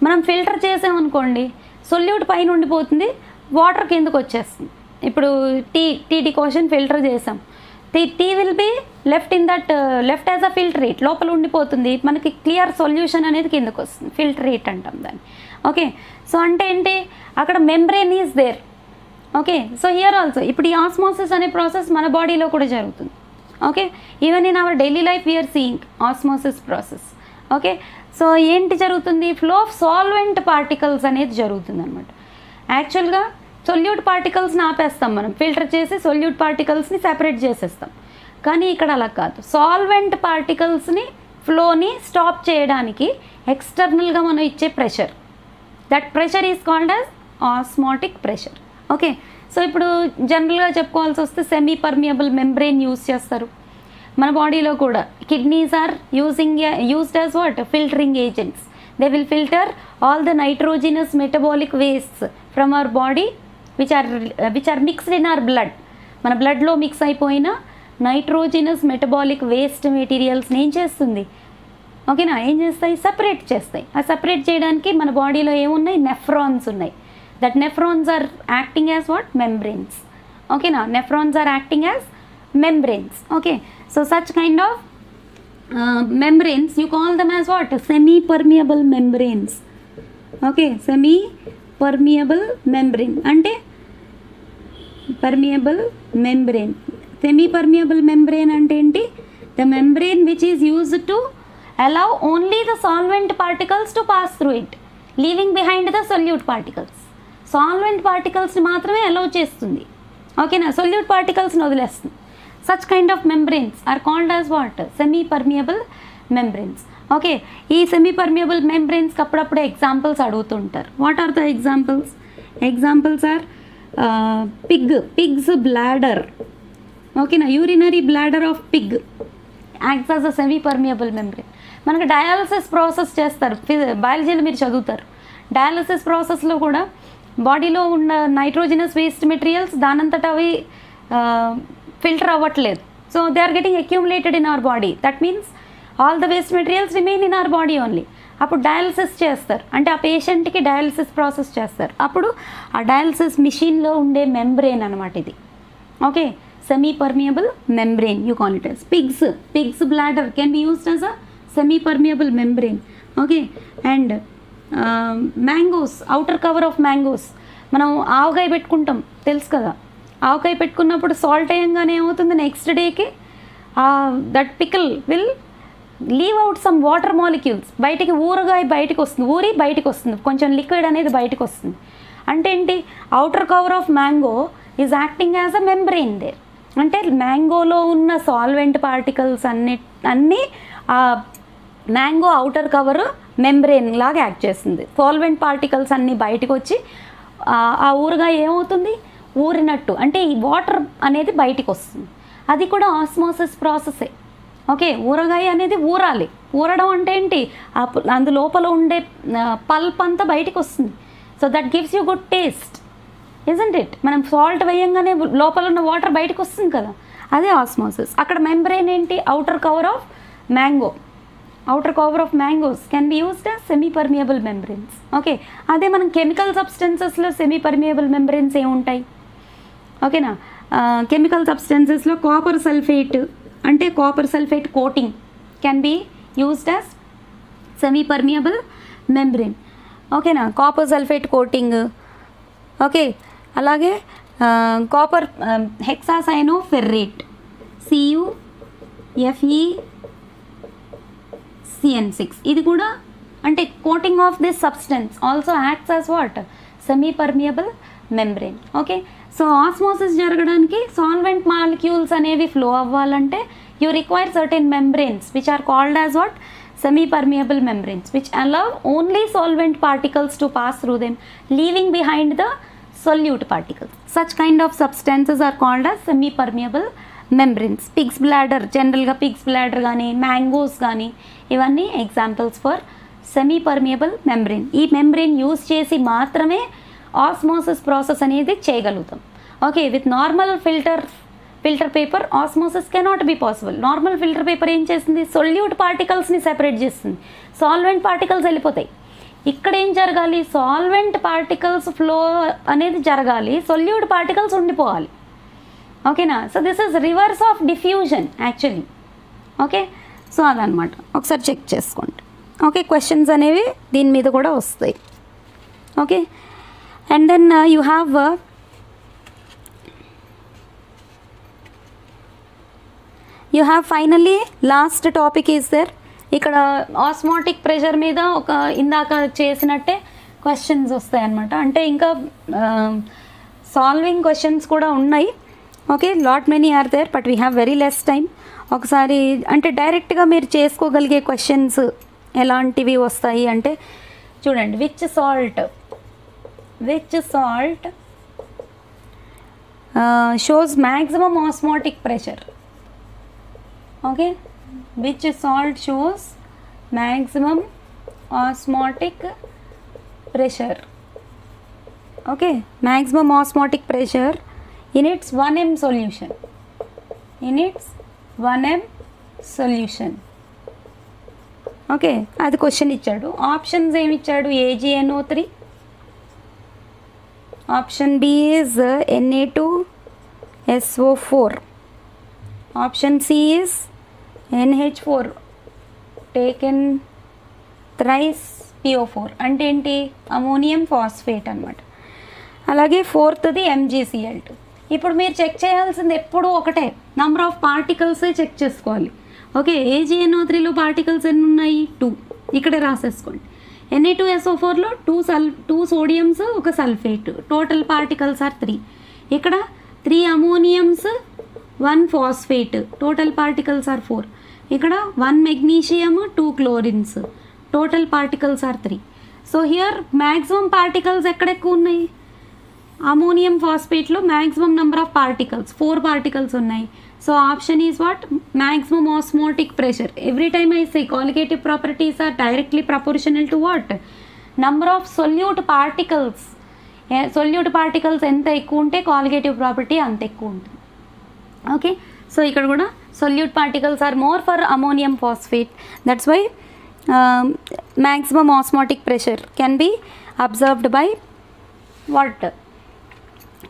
మనం ఫిల్టర్ చేసామనుకోండి, సొల్యూట్ పైన ఉండిపోతుంది, వాటర్ కిందకు వచ్చేస్తుంది. ఇప్పుడు టీ డికాషన్ ఫిల్టర్ చేసాం, tea will be left in that, left as a filtrate, లోపల ఉండిపోతుంది, మనకి క్లియర్ సొల్యూషన్ అనేది కిందకు వస్తుంది, ఫిల్టరేట్ అంటాం దాన్ని. ఓకే, సో అంటే ఏంటి, అక్కడ membrane is there. Okay, so here also ఇప్పుడు ఈ ఆస్మోసిస్ అనే ప్రాసెస్ మన బాడీలో కూడా జరుగుతుంది. Okay, even in our daily life we are seeing osmosis process. Okay, so ఏంటి జరుగుతుంది, ఫ్లో ఆఫ్ సాల్వెంట్ పార్టికల్స్ అనేది జరుగుతుంది అనమాట. యాక్చువల్గా సొల్యూట్ పార్టికల్స్ని ఆపేస్తాం మనం, ఫిల్టర్ చేసి సొల్యూట్ పార్టికల్స్ని సెపరేట్ చేసేస్తాం. కానీ ఇక్కడ అలా కాదు, సాల్వెంట్ పార్టికల్స్ని ఫ్లోని స్టాప్ చేయడానికి ఎక్స్టర్నల్గా మనం ఇచ్చే pressure, that pressure is called as osmotic pressure. Okay, so ఇప్పుడు జనరల్గా చెప్పుకోవాల్సి వస్తే సెమీ పర్మియబుల్ మెంబ్రెయిన్ యూజ్ చేస్తారు మన బాడీలో కూడా. Kidneys are used as what, filtering agents. They will filter all the nitrogenous metabolic wastes from our body which are mixed in our blood. మన బ్లడ్లో మిక్స్ అయిపోయిన నైట్రోజినస్ మెటబాలిక్ వేస్ట్ మెటీరియల్స్ని ఏం చేస్తుంది, ఓకేనా, ఏం చేస్తాయి, సపరేట్ చేస్తాయి. ఆ సపరేట్ చేయడానికి మన బాడీలో ఏమున్నాయి, నెఫ్రాన్స్ ఉన్నాయి. That nephrons are acting as what, membranes. ఓకేనా, nephrons are acting as membranes. Okay, so such kind of membranes you call them as what, semi permeable membranes. Okay, semi permeable membrane అంటే permeable membrane. Semi permeable membrane అంటే ఏంటి, the membrane which is used to allow only the solvent particles to pass through it, leaving behind the solute particles. Solvent పార్టికల్స్ని మాత్రమే అలౌ చేస్తుంది. ఓకేనా, సొల్యూట్ పార్టికల్స్ని వదిలేస్తుంది. Such kind of membranes are called as what, semi permeable membranes. Okay, ఈ సెమీ పర్మియబుల్ మెంబ్రెయిన్స్కి అప్పుడప్పుడు ఎగ్జాంపుల్స్ అడుగుతుంటారు. What are the examples? Examples are pig's bladder. ఓకేనా, urinary bladder of pig acts as a semi permeable membrane. మనకి డయాలసిస్ ప్రాసెస్ చేస్తారు, బయాలజీలో మీరు చదువుతారు. డయాలసిస్ ప్రాసెస్లో కూడా బాడీలో ఉన్న నైట్రోజినస్ వేస్ట్ మెటీరియల్స్ దానంతటా అవి ఫిల్టర్ అవ్వట్లేదు. So they are getting accumulated in our body. That means all the waste materials remain in our body only. అప్పుడు డయాలసిస్ చేస్తారు, అంటే ఆ పేషెంట్కి డయాలసిస్ ప్రాసెస్ చేస్తారు. అప్పుడు ఆ డయాలసిస్ మిషన్లో ఉండే మెంబ్రెయిన్ అనమాట ఇది. Okay, semi permeable membrane you call it as. Pigs bladder can be used as a semi permeable membrane. Okay, and mangoes, outer cover of mangoes, మనం ఆవకాయ పెట్టుకుంటాం తెలుసు కదా, ఆవకాయ పెట్టుకున్నప్పుడు సాల్ట్ వేయంగానే ఏమవుతుంది, నెక్స్ట్ డేకి that pickle will leave out some water molecules, బయటికి ఊరగాయ బయటకు వస్తుంది, ఊరి బయటకు వస్తుంది, కొంచెం లిక్విడ్ అనేది బయటకు వస్తుంది. అంటే ఏంటి, outer cover of mango is acting as a membrane there. అంటే మ్యాంగోలో ఉన్న సాల్వెంట్ పార్టికల్స్ అన్నీ మ్యాంగో అవుటర్ కవర్ మెంబ్రెయిన్ లాగా యాక్ట్ చేస్తుంది. సాల్వెంట్ పార్టికల్స్ అన్నీ బయటకు వచ్చి ఆ ఊరగాయ ఏమవుతుంది, ఊరినట్టు, అంటే ఈ వాటర్ అనేది బయటికి వస్తుంది. అది కూడా ఆస్మోసిస్ ప్రాసెసే. ఓకే, ఊరగాయ అనేది ఊరాలి. ఊరడం అంటే ఏంటి, అందులోపల ఉండే పల్ప్ అంతా బయటికి వస్తుంది. So that gives you good taste, isn't it? మనం సాల్ట్ వేయంగానే లోపల ఉన్న వాటర్ బయటకు వస్తుంది కదా, అదే ఆస్మోసిస్. అక్కడ మెంబ్రెయిన్ ఏంటి, outer cover of mango. outer cover of mangoes can be used as semi-permeable membranes. Okay, అదే మనం కెమికల్ సబ్స్టెన్సెస్లో సెమీ పర్మియబుల్ మెంబ్రెయిన్స్ ఏముంటాయి? ఓకేనా, కెమికల్ సబ్స్టెన్సెస్లో కాపర్ సల్ఫేట్, అంటే copper sulphate coating can be used as semi permeable membrane. ఓకేనా, కాపర్ సల్ఫేట్ కోటింగ్. ఓకే, అలాగే కాపర్ హెక్సాసైనోఫెర్రేట్ CuFeCN6, ఇది కూడా అంటే coating of this substance also acts as what, semi permeable membrane. Okay, so osmosis జరగడానికి సాల్వెంట్ మాలిక్యూల్స్ అనేవి ఫ్లో అవ్వాలంటే you require certain membranes which are called as what, semi-permeable membranes, which allow only solvent particles to pass through them, leaving behind the solute particles. Such kind of substances are called as semi-permeable membranes. Pig's bladder, generally pig's bladder gaani, mangoes gaani, ivanni examples for semi-permeable membrane. Ee membrane use chesi maatrame osmosis process anedi cheyagalugam. Okay, with normal filter paper osmosis cannot be possible. Normal filter paper ఏం చేస్తుంది, సొల్యూట్ పార్టికల్స్ని సెపరేట్ చేస్తుంది, సాల్వెంట్ పార్టికల్స్ వెళ్ళిపోతాయి. ఇక్కడ ఏం జరగాలి, సాల్వెంట్ పార్టికల్స్ ఫ్లో అనేది జరగాలి, సొల్యూట్ పార్టికల్స్ ఉండిపోవాలి. ఓకేనా, so this is reverse of diffusion actually. Okay, so అదనమాట, ఒకసారి చెక్ చేసుకోండి. ఓకే, క్వశ్చన్స్ అనేవి దీని మీద కూడా వస్తాయి. Okay, and then you have finally last topic is there. ఇక్కడ ఆస్మాటిక్ ప్రెషర్ మీద ఒక ఇందాక చేసినట్టే క్వశ్చన్స్ వస్తాయి అన్నమాట. అంటే ఇంకా సాల్వింగ్ క్వశ్చన్స్ కూడా ఉన్నాయి. Okay, lot many are there but we have very less time. ఒకసారి అంటే డైరెక్ట్గా మీరు చేసుకోగలిగే క్వశ్చన్స్ ఎలాంటివి వస్తాయి అంటే చూడండి, which salt shows maximum osmotic pressure. Okay, which salt shows maximum osmotic pressure? Okay, maximum osmotic pressure in its 1m solution. Okay, అది క్వశ్చన్ ఇచ్చాడు. ఆప్షన్స్ ఏమి ఇచ్చాడు, AgNO3, option B is Na2SO4, option C is NH4 taken thrice PO4, అంటే ఏంటి, అమోనియం ఫాస్ఫేట్ అనమాట. అలాగే ఫోర్త్ది MgCl2. ఇప్పుడు మీరు చెక్ చేయాల్సింది ఎప్పుడు ఒకటే, నెంబర్ ఆఫ్ పార్టికల్సే చెక్ చేసుకోవాలి. ఓకే, AgNO3లో పార్టికల్స్ ఎన్ని ఉన్నాయి, 2, ఇక్కడే రాసేసుకోండి. Na2SO4లో 2 సోడియమ్స్ ఒక సల్ఫేట్, టోటల్ పార్టికల్స్ ఆర్ 3. ఇక్కడ 3 ammoniums 1 phosphate, total particles are 4. ఇక్కడ 1 magnesium 2 chlorines, total particles are 3. So here maximum particles ఎక్కడెక్కువ ఉన్నాయి, అమోనియం ఫాస్ఫేట్లో maximum number of particles 4 particles ఉన్నాయి. So option is what, maximum osmotic pressure. Every time I say colligative properties are directly proportional to what, number of solute particles. Solute particles ఎంత ఎక్కువ ఉంటే కాలిగేటివ్ ప్రాపర్టీ అంత ఎక్కువ ఉంటుంది. ఓకే, సో ఇక్కడ కూడా solute particles are more for ammonium phosphate. That's why maximum osmotic pressure can be observed by what?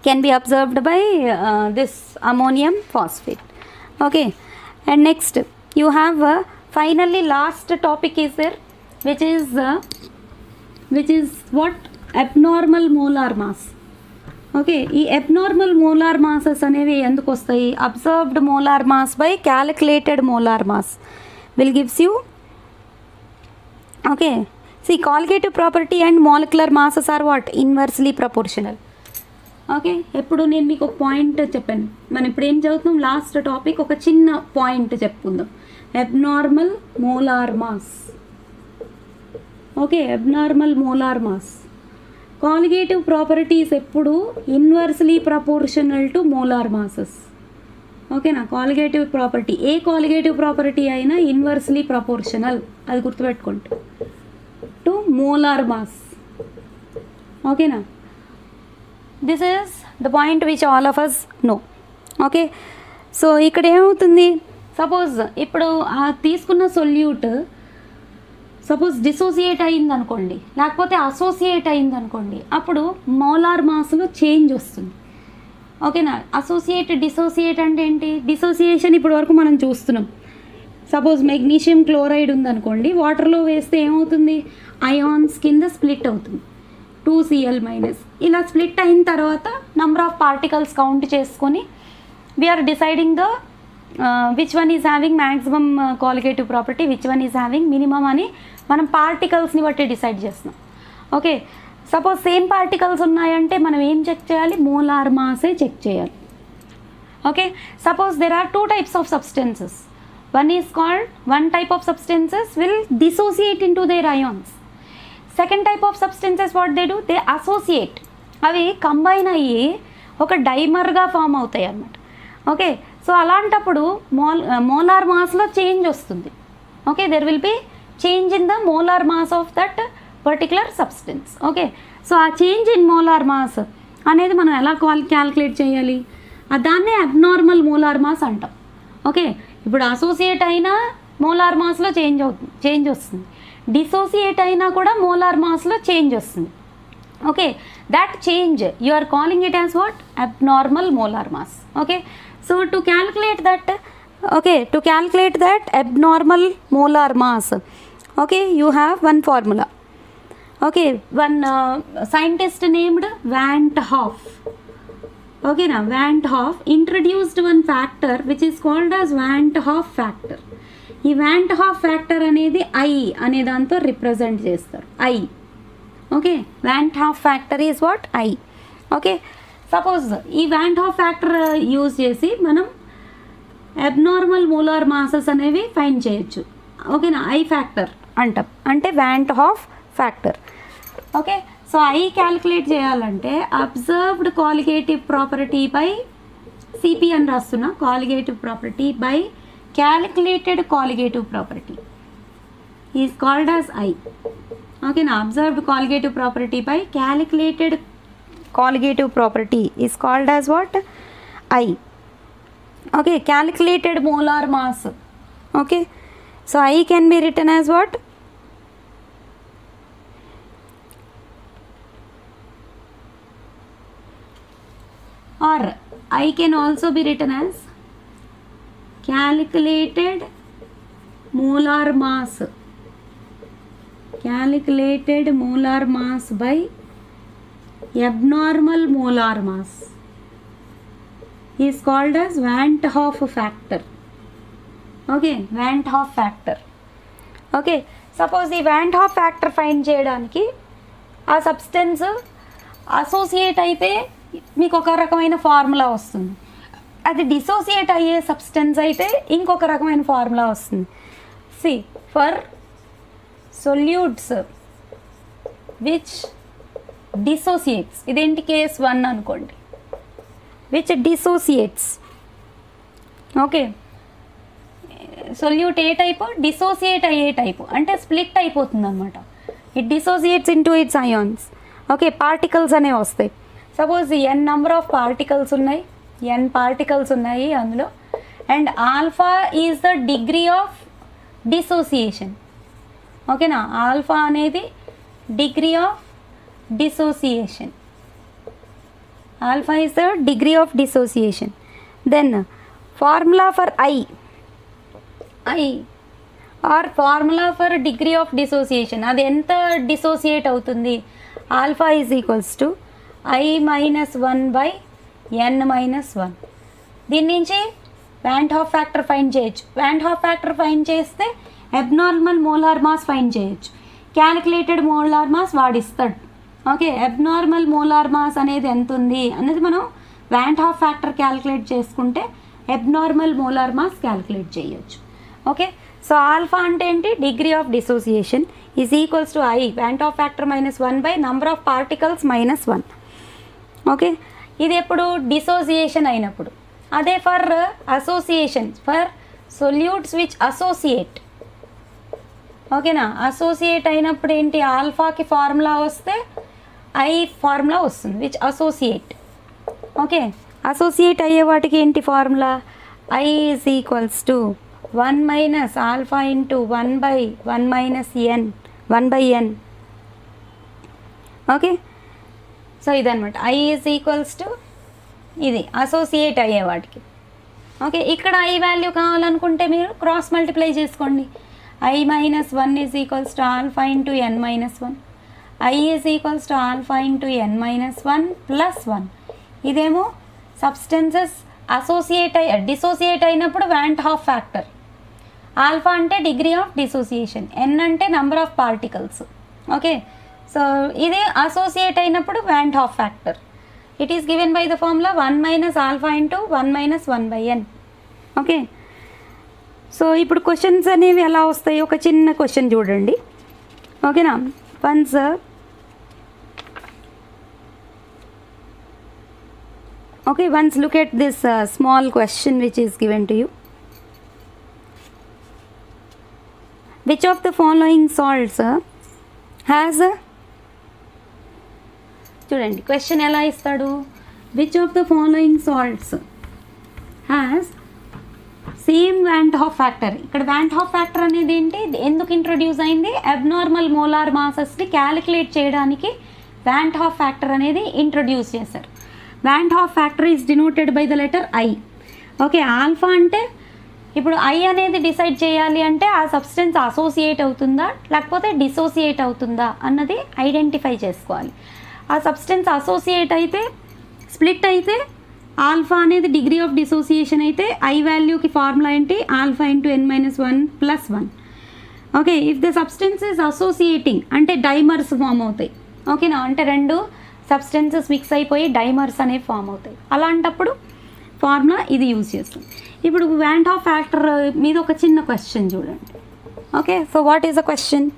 Can be observed by this ammonium phosphate. Okay, and next you have finally last topic is there, which is what, abnormal molar mass. Okay, ఈ అబ్నార్మల్ మోలార్ మాసెస్ అనేవి ఎందుకు వస్తాయి? Observed molar mass by calculated molar mass will gives you. Okay, see colligative property and molecular masses are what? Inversely proportional. Okay, ఎప్పుడు నేను మీకు ఒక పాయింట్ చెప్పాను. మనం ఇప్పుడు ఏం చదువుతున్నాం? లాస్ట్ టాపిక్ ఒక చిన్న పాయింట్ చెప్పుకుందాం. Abnormal molar mass. Okay, abnormal molar mass. Colligative properties ఎప్పుడు inversely proportional to molar masses. ఓకేనా? కాలిగేటివ్ ప్రాపర్టీ, ఏ కాలిగేటివ్ ప్రాపర్టీ అయినా ఇన్వర్స్లీ ప్రపోర్షనల్, అది గుర్తుపెట్టుకోండి, టు మోలార్ మాస్. ఓకేనా? This is the point which all of us know. Okay, so ఇక్కడ ఏమవుతుంది? సపోజ్ ఇప్పుడు తీసుకున్న సొల్యూట్ సపోజ్ డిసోసియేట్ అయింది అనుకోండి, లేకపోతే అసోసియేట్ అయింది అనుకోండి, అప్పుడు మోలార్ మాస్లో చేంజ్ వస్తుంది. ఓకేనా? అసోసియేట్ డిసోసియేట్ అంటే ఏంటి? డిసోసియేషన్ ఇప్పుడు వరకు మనం చూస్తున్నాం. సపోజ్ మెగ్నీషియం క్లోరైడ్ ఉందనుకోండి, వాటర్లో వేస్తే ఏమవుతుంది? అయాన్స్ కింద స్ప్లిట్ అవుతుంది, 2Cl-. ఇలా స్ప్లిట్ అయిన తర్వాత నెంబర్ ఆఫ్ పార్టికల్స్ కౌంట్ చేసుకొని we are deciding the which one is having maximum colligative property, which one is having minimum అని మనం పార్టికల్స్ని బట్టి డిసైడ్ చేస్తున్నాం. ఓకే, సపోజ్ సేమ్ పార్టికల్స్ ఉన్నాయంటే మనం ఏం చెక్ చేయాలి? మోలార్ మాసే చెక్ చేయాలి. Okay, suppose there are 2 types of substances. One type of substances will dissociate into their ions. Second type of substances, what they do? They associate. అవి కంబైన్ అయ్యి ఒక డైమర్గా ఫామ్ అవుతాయి అన్నమాట. ఓకే, సో అలాంటప్పుడు మోలార్ మాస్లో చేంజ్ వస్తుంది. Okay, there will be change in the molar mass of that particular substance. Okay, so ఆ చేంజ్ ఇన్ మోలార్ మాస్ అనేది మనం ఎలా క్యాలిక్యులేట్ చేయాలి? దాన్నే అబ్నార్మల్ మోలార్ మాస్ అంటాం. ఓకే, ఇప్పుడు అసోసియేట్ అయినా మోలార్ మాస్లో చేంజ్ వస్తుంది, డిసోసియేట్ అయినా కూడా మోలార్ మాస్లో చేంజ్ వస్తుంది. Okay, that change you are calling it as what? Abnormal molar mass. Okay, so to calculate that abnormal molar mass, okay, you have one formula. Okay, one scientist named Van 't Hoff. Okay, now Van 't Hoff introduced one factor which is called as Van 't Hoff factor. ఈ Van 't Hoff factor అనేది I అనే దాంతో రిప్రజెంట్ చేస్తారు. I. Okay, Van 't Hoff factor is what? I. Okay, suppose ఈ Van 't Hoff factor use చేసి మనం అబ్నార్మల్ మోలార్ మాసెస్ అనేవి ఫైండ్ చేయొచ్చు. ఓకేనా? I ఫ్యాక్టర్ అంటాం, అంటే Van 't Hoff factor. Okay, so I calculate చేయాలంటే observed colligative property by CP అని రాస్తున్నా, colligative property by calculated colligative property is called as I. Okay, now observed colligative property by calculated colligative property is called as what? I. Okay, calculated molar mass. Okay, so I can be written as what? Or I can also be written as calculated molar mass. Calculated molar mass by abnormal molar mass is called as Van 't Hoff factor. Okay, Van 't Hoff factor. Okay, suppose the Van 't Hoff factor find చేయడానికి ఆ సబ్స్టెన్స్ అసోసియేట్ అయితే మీకు ఒక రకమైన ఫార్ములా వస్తుంది, అది డిసోసియేట్ అయ్యే సబ్స్టెన్స్ అయితే ఇంకొక రకమైన ఫార్ములా వస్తుంది. C for solutes which dissociates, ఇదేంటి? కేస్ 1 అనుకోండి, which dissociates. ఓకే, సొల్యూట్ ఏ టైపు? డిసోసియేట్ అయ్యే టైపు, అంటే స్ప్లిట్ అయిపోతుంది అనమాట. It dissociates into its ions. Okay, particles అనేవి వస్తాయి. Suppose n number of particles ఉన్నాయి, n పార్టికల్స్ ఉన్నాయి అందులో, and alpha is the degree of dissociation. ఓకేనా? ఆల్ఫా అనేది degree of dissociation. Alpha is the degree of dissociation. Then formula for I or formula for degree of dissociation, అది ఎంత డిసోసియేట్ అవుతుంది? Alpha is equals to I-1/n-1. దీని నుంచి Van't Hoff ఫ్యాక్టర్ ఫైండ్ చేయొచ్చు. Van't Hoff ఫ్యాక్టర్ ఫైండ్ చేస్తే అబ్నార్మల్ మోలార్ మాస్ ఫైండ్ చేయొచ్చు. క్యాలిక్యులేటెడ్ మోలార్ మాస్ వాడిస్తాడు. ఓకే, అబ్నార్మల్ మోలార్ మాస్ అనేది ఎంత ఉంది అనేది మనం Van't Hoff ఫ్యాక్టర్ క్యాలిక్యులేట్ చేసుకుంటే అబ్నార్మల్ మోలార్ మాస్ క్యాలిక్యులేట్ చేయొచ్చు. ఓకే, సో ఆల్ఫా అంటే ఏంటి? Degree of dissociation is equals to I Van't Hoff factor -1 by number of particles -1. Okay, ఇది ఎప్పుడు? డిసోసియేషన్ అయినప్పుడు. అదే for association, for solutes which associate. ఓకేనా, అసోసియేట్ అయినప్పుడు ఏంటి? ఆల్ఫాకి ఫార్ములా వస్తే I ఫార్ములా వస్తుంది, విచ్ అసోసియేట్. ఓకే, అసోసియేట్ అయ్యే వాటికి ఏంటి formula? I is equals to 1 minus alpha into 1/n. Okay, so ఇదనమాట I ఈజ్ ఈక్వల్స్ టు ఇది అసోసియేట్ అయ్యే వాటికి. ఓకే, ఇక్కడ I వాల్యూ కావాలనుకుంటే మీరు క్రాస్ మల్టిప్లై చేసుకోండి. I-1 is equals to alpha into n-1. I is equals to alpha into n-1 plus 1. ఇదేమో సబ్స్టెన్సెస్ డిసోసియేట్ అయినప్పుడు Van't Hoff ఫ్యాక్టర్. ఆల్ఫా అంటే డిగ్రీ ఆఫ్ డిసోసియేషన్, n అంటే number of particles. Okay, so ఇది అసోసియేట్ అయినప్పుడు Van't Hoff factor. It is given by the formula 1 minus alpha into 1 minus 1/n. Okay, so ఇప్పుడు క్వశ్చన్స్ అనేవి ఎలా వస్తాయి? ఒక చిన్న క్వశ్చన్ చూడండి. ఓకేనా, once look at this small question which is given to you. Which of the following salts has చూడండి క్వశ్చన్ ఎలా ఇస్తాడు? Which of the following salts has same Van't Hoff factor. ఇక్కడ Van't Hoff ఫ్యాక్టర్ అనేది ఏంటి? ఎందుకు ఇంట్రొడ్యూస్ అయింది? అబ్నార్మల్ మోలార్ మాసెస్ని క్యాలిక్యులేట్ చేయడానికి Van't Hoff ఫ్యాక్టర్ అనేది ఇంట్రొడ్యూస్ చేశారు. Van't Hoff factor is denoted by the letter I. Okay, alpha అంటే ఇప్పుడు I అనేది డిసైడ్ చేయాలి అంటే ఆ సబ్స్టెన్స్ అసోసియేట్ అవుతుందా లేకపోతే డిసోసియేట్ అవుతుందా అన్నది ఐడెంటిఫై చేసుకోవాలి. ఆ సబ్స్టెన్స్ అసోసియేట్ అయితే, స్ప్లిట్ అయితే ఆల్ఫా అనేది డిగ్రీ ఆఫ్ డిసోసియేషన్ అయితే I వాల్యూకి ఫార్ములా ఏంటి? Alpha into n-1 plus 1. Okay, if the substance is associating అంటే డైమర్స్ ఫామ్ అవుతాయి. ఓకేనా, అంటే రెండు సబ్స్టెన్సెస్ మిక్స్ అయిపోయి డైమర్స్ అనేవి ఫామ్ అవుతాయి. అలాంటప్పుడు ఫార్ములా ఇది యూజ్ చేస్తాం. ఇప్పుడు Van't Hoff ఫ్యాక్టర్ మీద ఒక చిన్న క్వశ్చన్ చూడండి. Okay, so what is the question?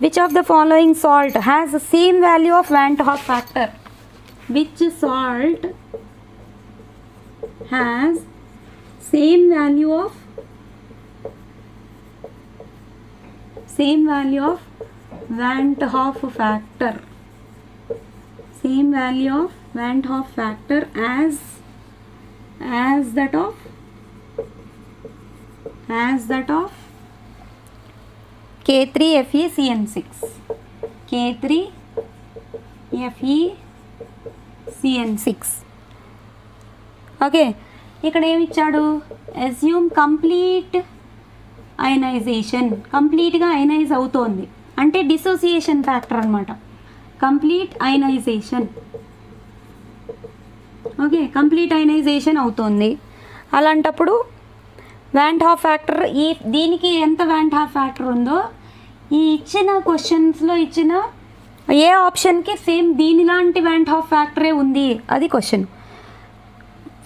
Which of the following salt has the same value of Van't Hoff factor? Which salt has same value of Van't Hoff factor? Same value of Van't Hoff factor as that of K3FeCN6. K3FeCN6. Okay, ఇక్కడ ఏమి ఇచ్చాడు? Assume complete ionisation. కంప్లీట్గా అయనైజ్ అవుతోంది అంటే డిసోసియేషన్ ఫ్యాక్టర్ అనమాట. Complete ionisation. Okay, complete ionisation అవుతోంది. అలాంటప్పుడు Van't Hoff ఫ్యాక్టర్ దీనికి ఎంత Van't Hoff ఫ్యాక్టర్ ఉందో ఈ ఇచ్చిన క్వశ్చన్స్లో ఇచ్చిన ఏ ఆప్షన్కి సేమ్ దీనిలాంటి Van't Hoff ఫ్యాక్టరే ఉంది, అది క్వశ్చన్.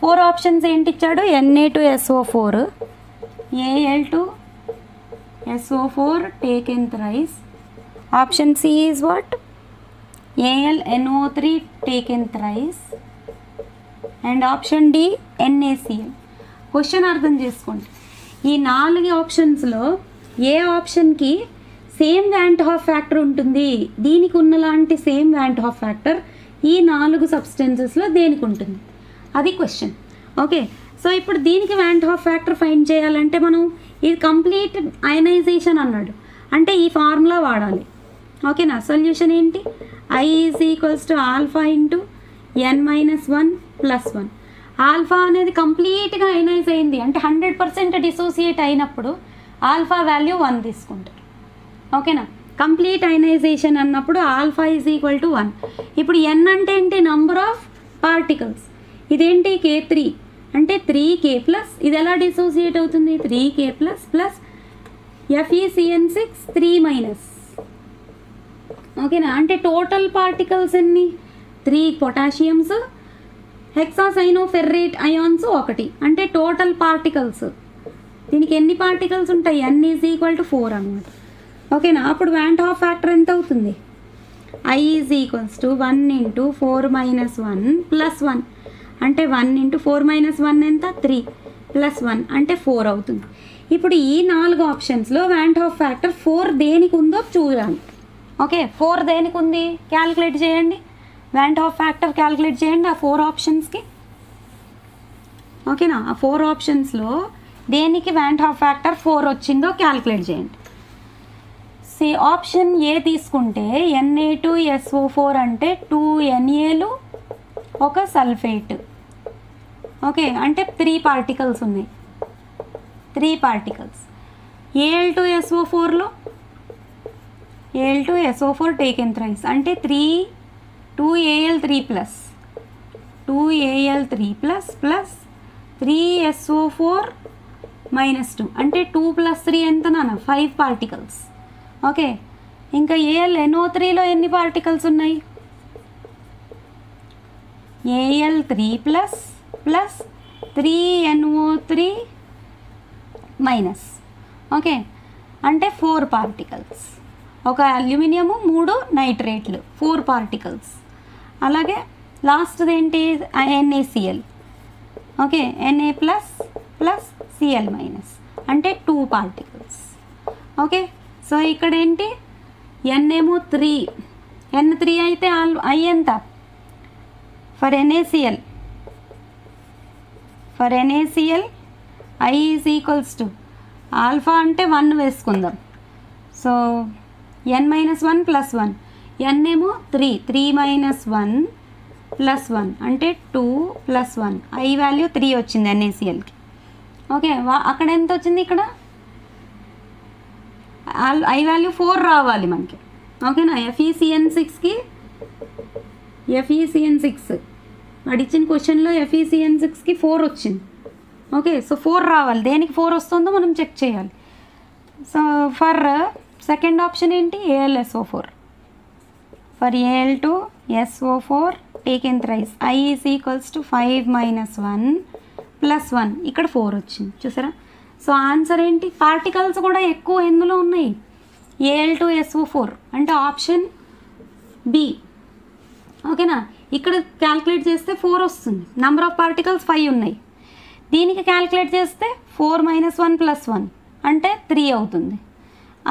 4 ఆప్షన్స్ ఏంటి ఇచ్చాడు? Na2SO4, Al2SO4 taken thrice. Option C is what? AlNO3 taken thrice. And option D NaCl. Question అర్థం చేసుకోండి. ఈ 4 ఆప్షన్స్లో ఏ ఆప్షన్కి సేమ్ Van't Hoff ఫ్యాక్టర్ ఉంటుంది? దీనికి ఉన్నలాంటి సేమ్ Van't Hoff ఫ్యాక్టర్ ఈ 4 సబ్స్టెన్సెస్లో దేనికి ఉంటుంది? అది క్వశ్చన్. ఓకే, సో ఇప్పుడు దీనికి Van't Hoff ఫ్యాక్టర్ ఫైండ్ చేయాలంటే మనం ఇది కంప్లీట్ అయనైజేషన్ అన్నాడు అంటే ఈ ఫార్ములా వాడాలి. ఓకేనా, సొల్యూషన్ ఏంటి? I is equals to alpha into n-1 plus 1. Alpha అనేది కంప్లీట్గా అయనైజ్ అయింది అంటే 100% డిసోసియేట్ అయినప్పుడు ఆల్ఫా వాల్యూ 1 తీసుకుంటారు. ఓకేనా, కంప్లీట్ అయనైజేషన్ అన్నప్పుడు ఆల్ఫా ఈజ్ ఈక్వల్ టు 1. ఇప్పుడు ఎన్ అంటే ఏంటి? Number of particles. ఇదేంటి? K3 అంటే 3K ప్లస్, ఇది ఎలా డిసోసియేట్ అవుతుంది? 3K plus plus FeCN6 3 minus. ఓకేనా? అంటే టోటల్ పార్టికల్స్ ఎన్ని? 3 పొటాషియమ్స్, హెక్సాసైనోఫెర్రేట్ అయాన్స్ 1. అంటే టోటల్ పార్టికల్స్ దీనికి ఎన్ని పార్టికల్స్ ఉంటాయి? n ఈజ్ ఈక్వల్ టు 4 అనమాట. ఓకేనా? అప్పుడు వ్యాంట్ హాఫ్ ఫ్యాక్టర్ ఎంత అవుతుంది? I is equals to 1 into 4 minus 1 plus 1. అంటే 1 ఇంటూ 4 మైనస్ 1 ఎంత? 3 ప్లస్ 1 అంటే 4 అవుతుంది. ఇప్పుడు ఈ 4 ఆప్షన్స్లో వ్యాంట్ హాఫ్ ఫ్యాక్టర్ 4 దేనికి ఉందో చూడాలి. ఓకే, 4 దేనికి ఉంది? క్యాలిక్యులేట్ చేయండి. వ్యాంట్ హాఫ్ ఫ్యాక్టర్ క్యాలిక్యులేట్ చేయండి ఆ 4 ఆప్షన్స్కి. ఓకేనా? ఆ 4 ఆప్షన్స్లో దేనికి వ్యాంట్ హాఫ్ ఫ్యాక్టర్ 4 వచ్చిందో క్యాలిక్యులేట్ చేయండి. ఆప్షన్ ఏ తీసుకుంటే Na2SO4 అంటే 2 NAలు ఒక సల్ఫేట్. ఓకే, అంటే 3 పార్టికల్స్ ఉన్నాయి. 3 పార్టికల్స్. Al2SO4లో Al2SO4 టేకెన్ థ్రైస్ అంటే 2Al3 plus 2Al3 plus plus 3SO4 minus 2 అంటే 2 ప్లస్ 3 ఎంత నాన్న? 5 పార్టికల్స్. ఓకే, ఇంకా AlNO3లో ఎన్ని పార్టికల్స్ ఉన్నాయి? Al3 plus plus 3NO3 minus. Okay, అంటే 4 పార్టికల్స్. ఒక అల్యూమినియము 3 నైట్రేట్లు 4 పార్టికల్స్. అలాగే లాస్ట్ది ఏంటి? NaCl. Okay, Na plus plus Cl minus అంటే 2 పార్టికల్స్. ఓకే, సో ఇక్కడ ఏంటి? N ఏమో 3, N3 అయితే I ఎంత? For NaCl I is equals to alpha అంటే 1 వేసుకుందాం. So n-1 plus 1. n ఏమో 3 మైనస్ 1 ప్లస్ 1 అంటే 2 ప్లస్ 1. I వాల్యూ 3 వచ్చింది NaClకి. ఓకే, అక్కడ ఎంత వచ్చింది? ఇక్కడ I వాల్యూ 4 రావాలి మనకి. ఓకేనా? FeCN6కి వాడు ఇచ్చిన క్వశ్చన్లో FeCN6కి 4 వచ్చింది. ఓకే, సో 4 రావాలి. దేనికి 4 వస్తుందో మనం చెక్ చేయాలి. సో ఫర్ సెకండ్ ఆప్షన్ ఏంటి? AlSO4. For Al2SO4 taken thrice I is equals to 5 minus 1 plus 1. ఇక్కడ 4 వచ్చింది. చూసారా? సో ఆన్సర్ ఏంటి? పార్టికల్స్ కూడా ఎక్కువ ఎందులో ఉన్నాయి? Al2SO4 అంటే ఆప్షన్ బి. ఓకేనా? ఇక్కడ క్యాల్కులేట్ చేస్తే 4 వస్తుంది. నెంబర్ ఆఫ్ పార్టికల్స్ 5 ఉన్నాయి. దీనికి క్యాల్కులేట్ చేస్తే 4 మైనస్ 1 ప్లస్ 1 అంటే 3 అవుతుంది.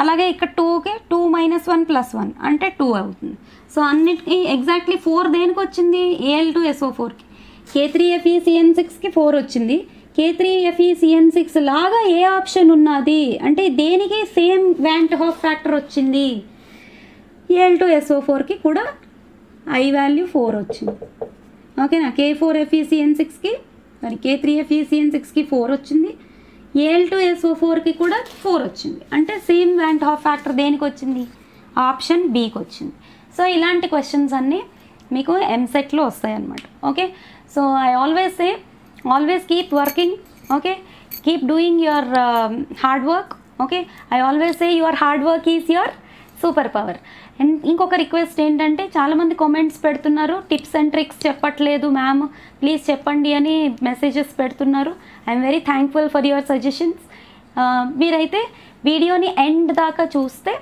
అలాగే ఇక్కడ 2కి 2 మైనస్ 1 ప్లస్ 1 అంటే 2 అవుతుంది. సో అన్నిటికీ ఎగ్జాక్ట్లీ 4 దేనికి వచ్చింది? Al2SO4కి. K3FeCN6కి 4 వచ్చింది. K3FeCN6 లాగా ఏ ఆప్షన్ ఉన్నది అంటే దేనికి సేమ్ వ్యాంట్ హాఫ్ ఫ్యాక్టర్ వచ్చింది? Al2SO4కి కూడా I వాల్యూ 4 వచ్చింది. ఓకేనా? K4FeCN6కి మరి K3FeCN6కి 4 వచ్చింది. Al2SO4కి కూడా 4 వచ్చింది. అంటే సేమ్ వ్యాంట్ హాఫ్ ఫ్యాక్టర్ దేనికి వచ్చింది? ఆప్షన్ బికి వచ్చింది. సో ఇలాంటి క్వశ్చన్స్ అన్నీ మీకు ఎంసెట్లో వస్తాయి అన్నమాట. Okay, so I always say always keep working. Okay, keep doing your hard work. Okay, I always say your hard work is your super power. And ఇంకొక రిక్వెస్ట్ ఏంటంటే చాలామంది కామెంట్స్ పెడుతున్నారు, టిప్స్ అండ్ ట్రిక్స్ చెప్పట్లేదు మ్యామ్, ప్లీజ్ చెప్పండి అని మెసేజెస్ పెడుతున్నారు. I'm very thankful for your suggestions. మీరైతే వీడియోని ఎండ్ దాకా చూస్తే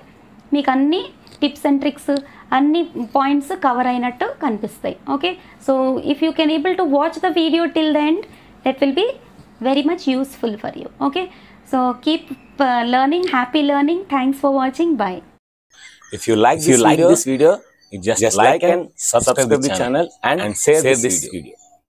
మీకు అన్ని టిప్స్ అండ్ ట్రిక్స్ అన్ని పాయింట్స్ కవర్ అయినట్టు కనిపిస్తాయి. Okay, so if you can able to watch the video till the end, that will be very much useful for you. Okay, so keep learning, happy learning. Thanks for watching. Bye.
If you like this video, you just like and subscribe the channel and share this video.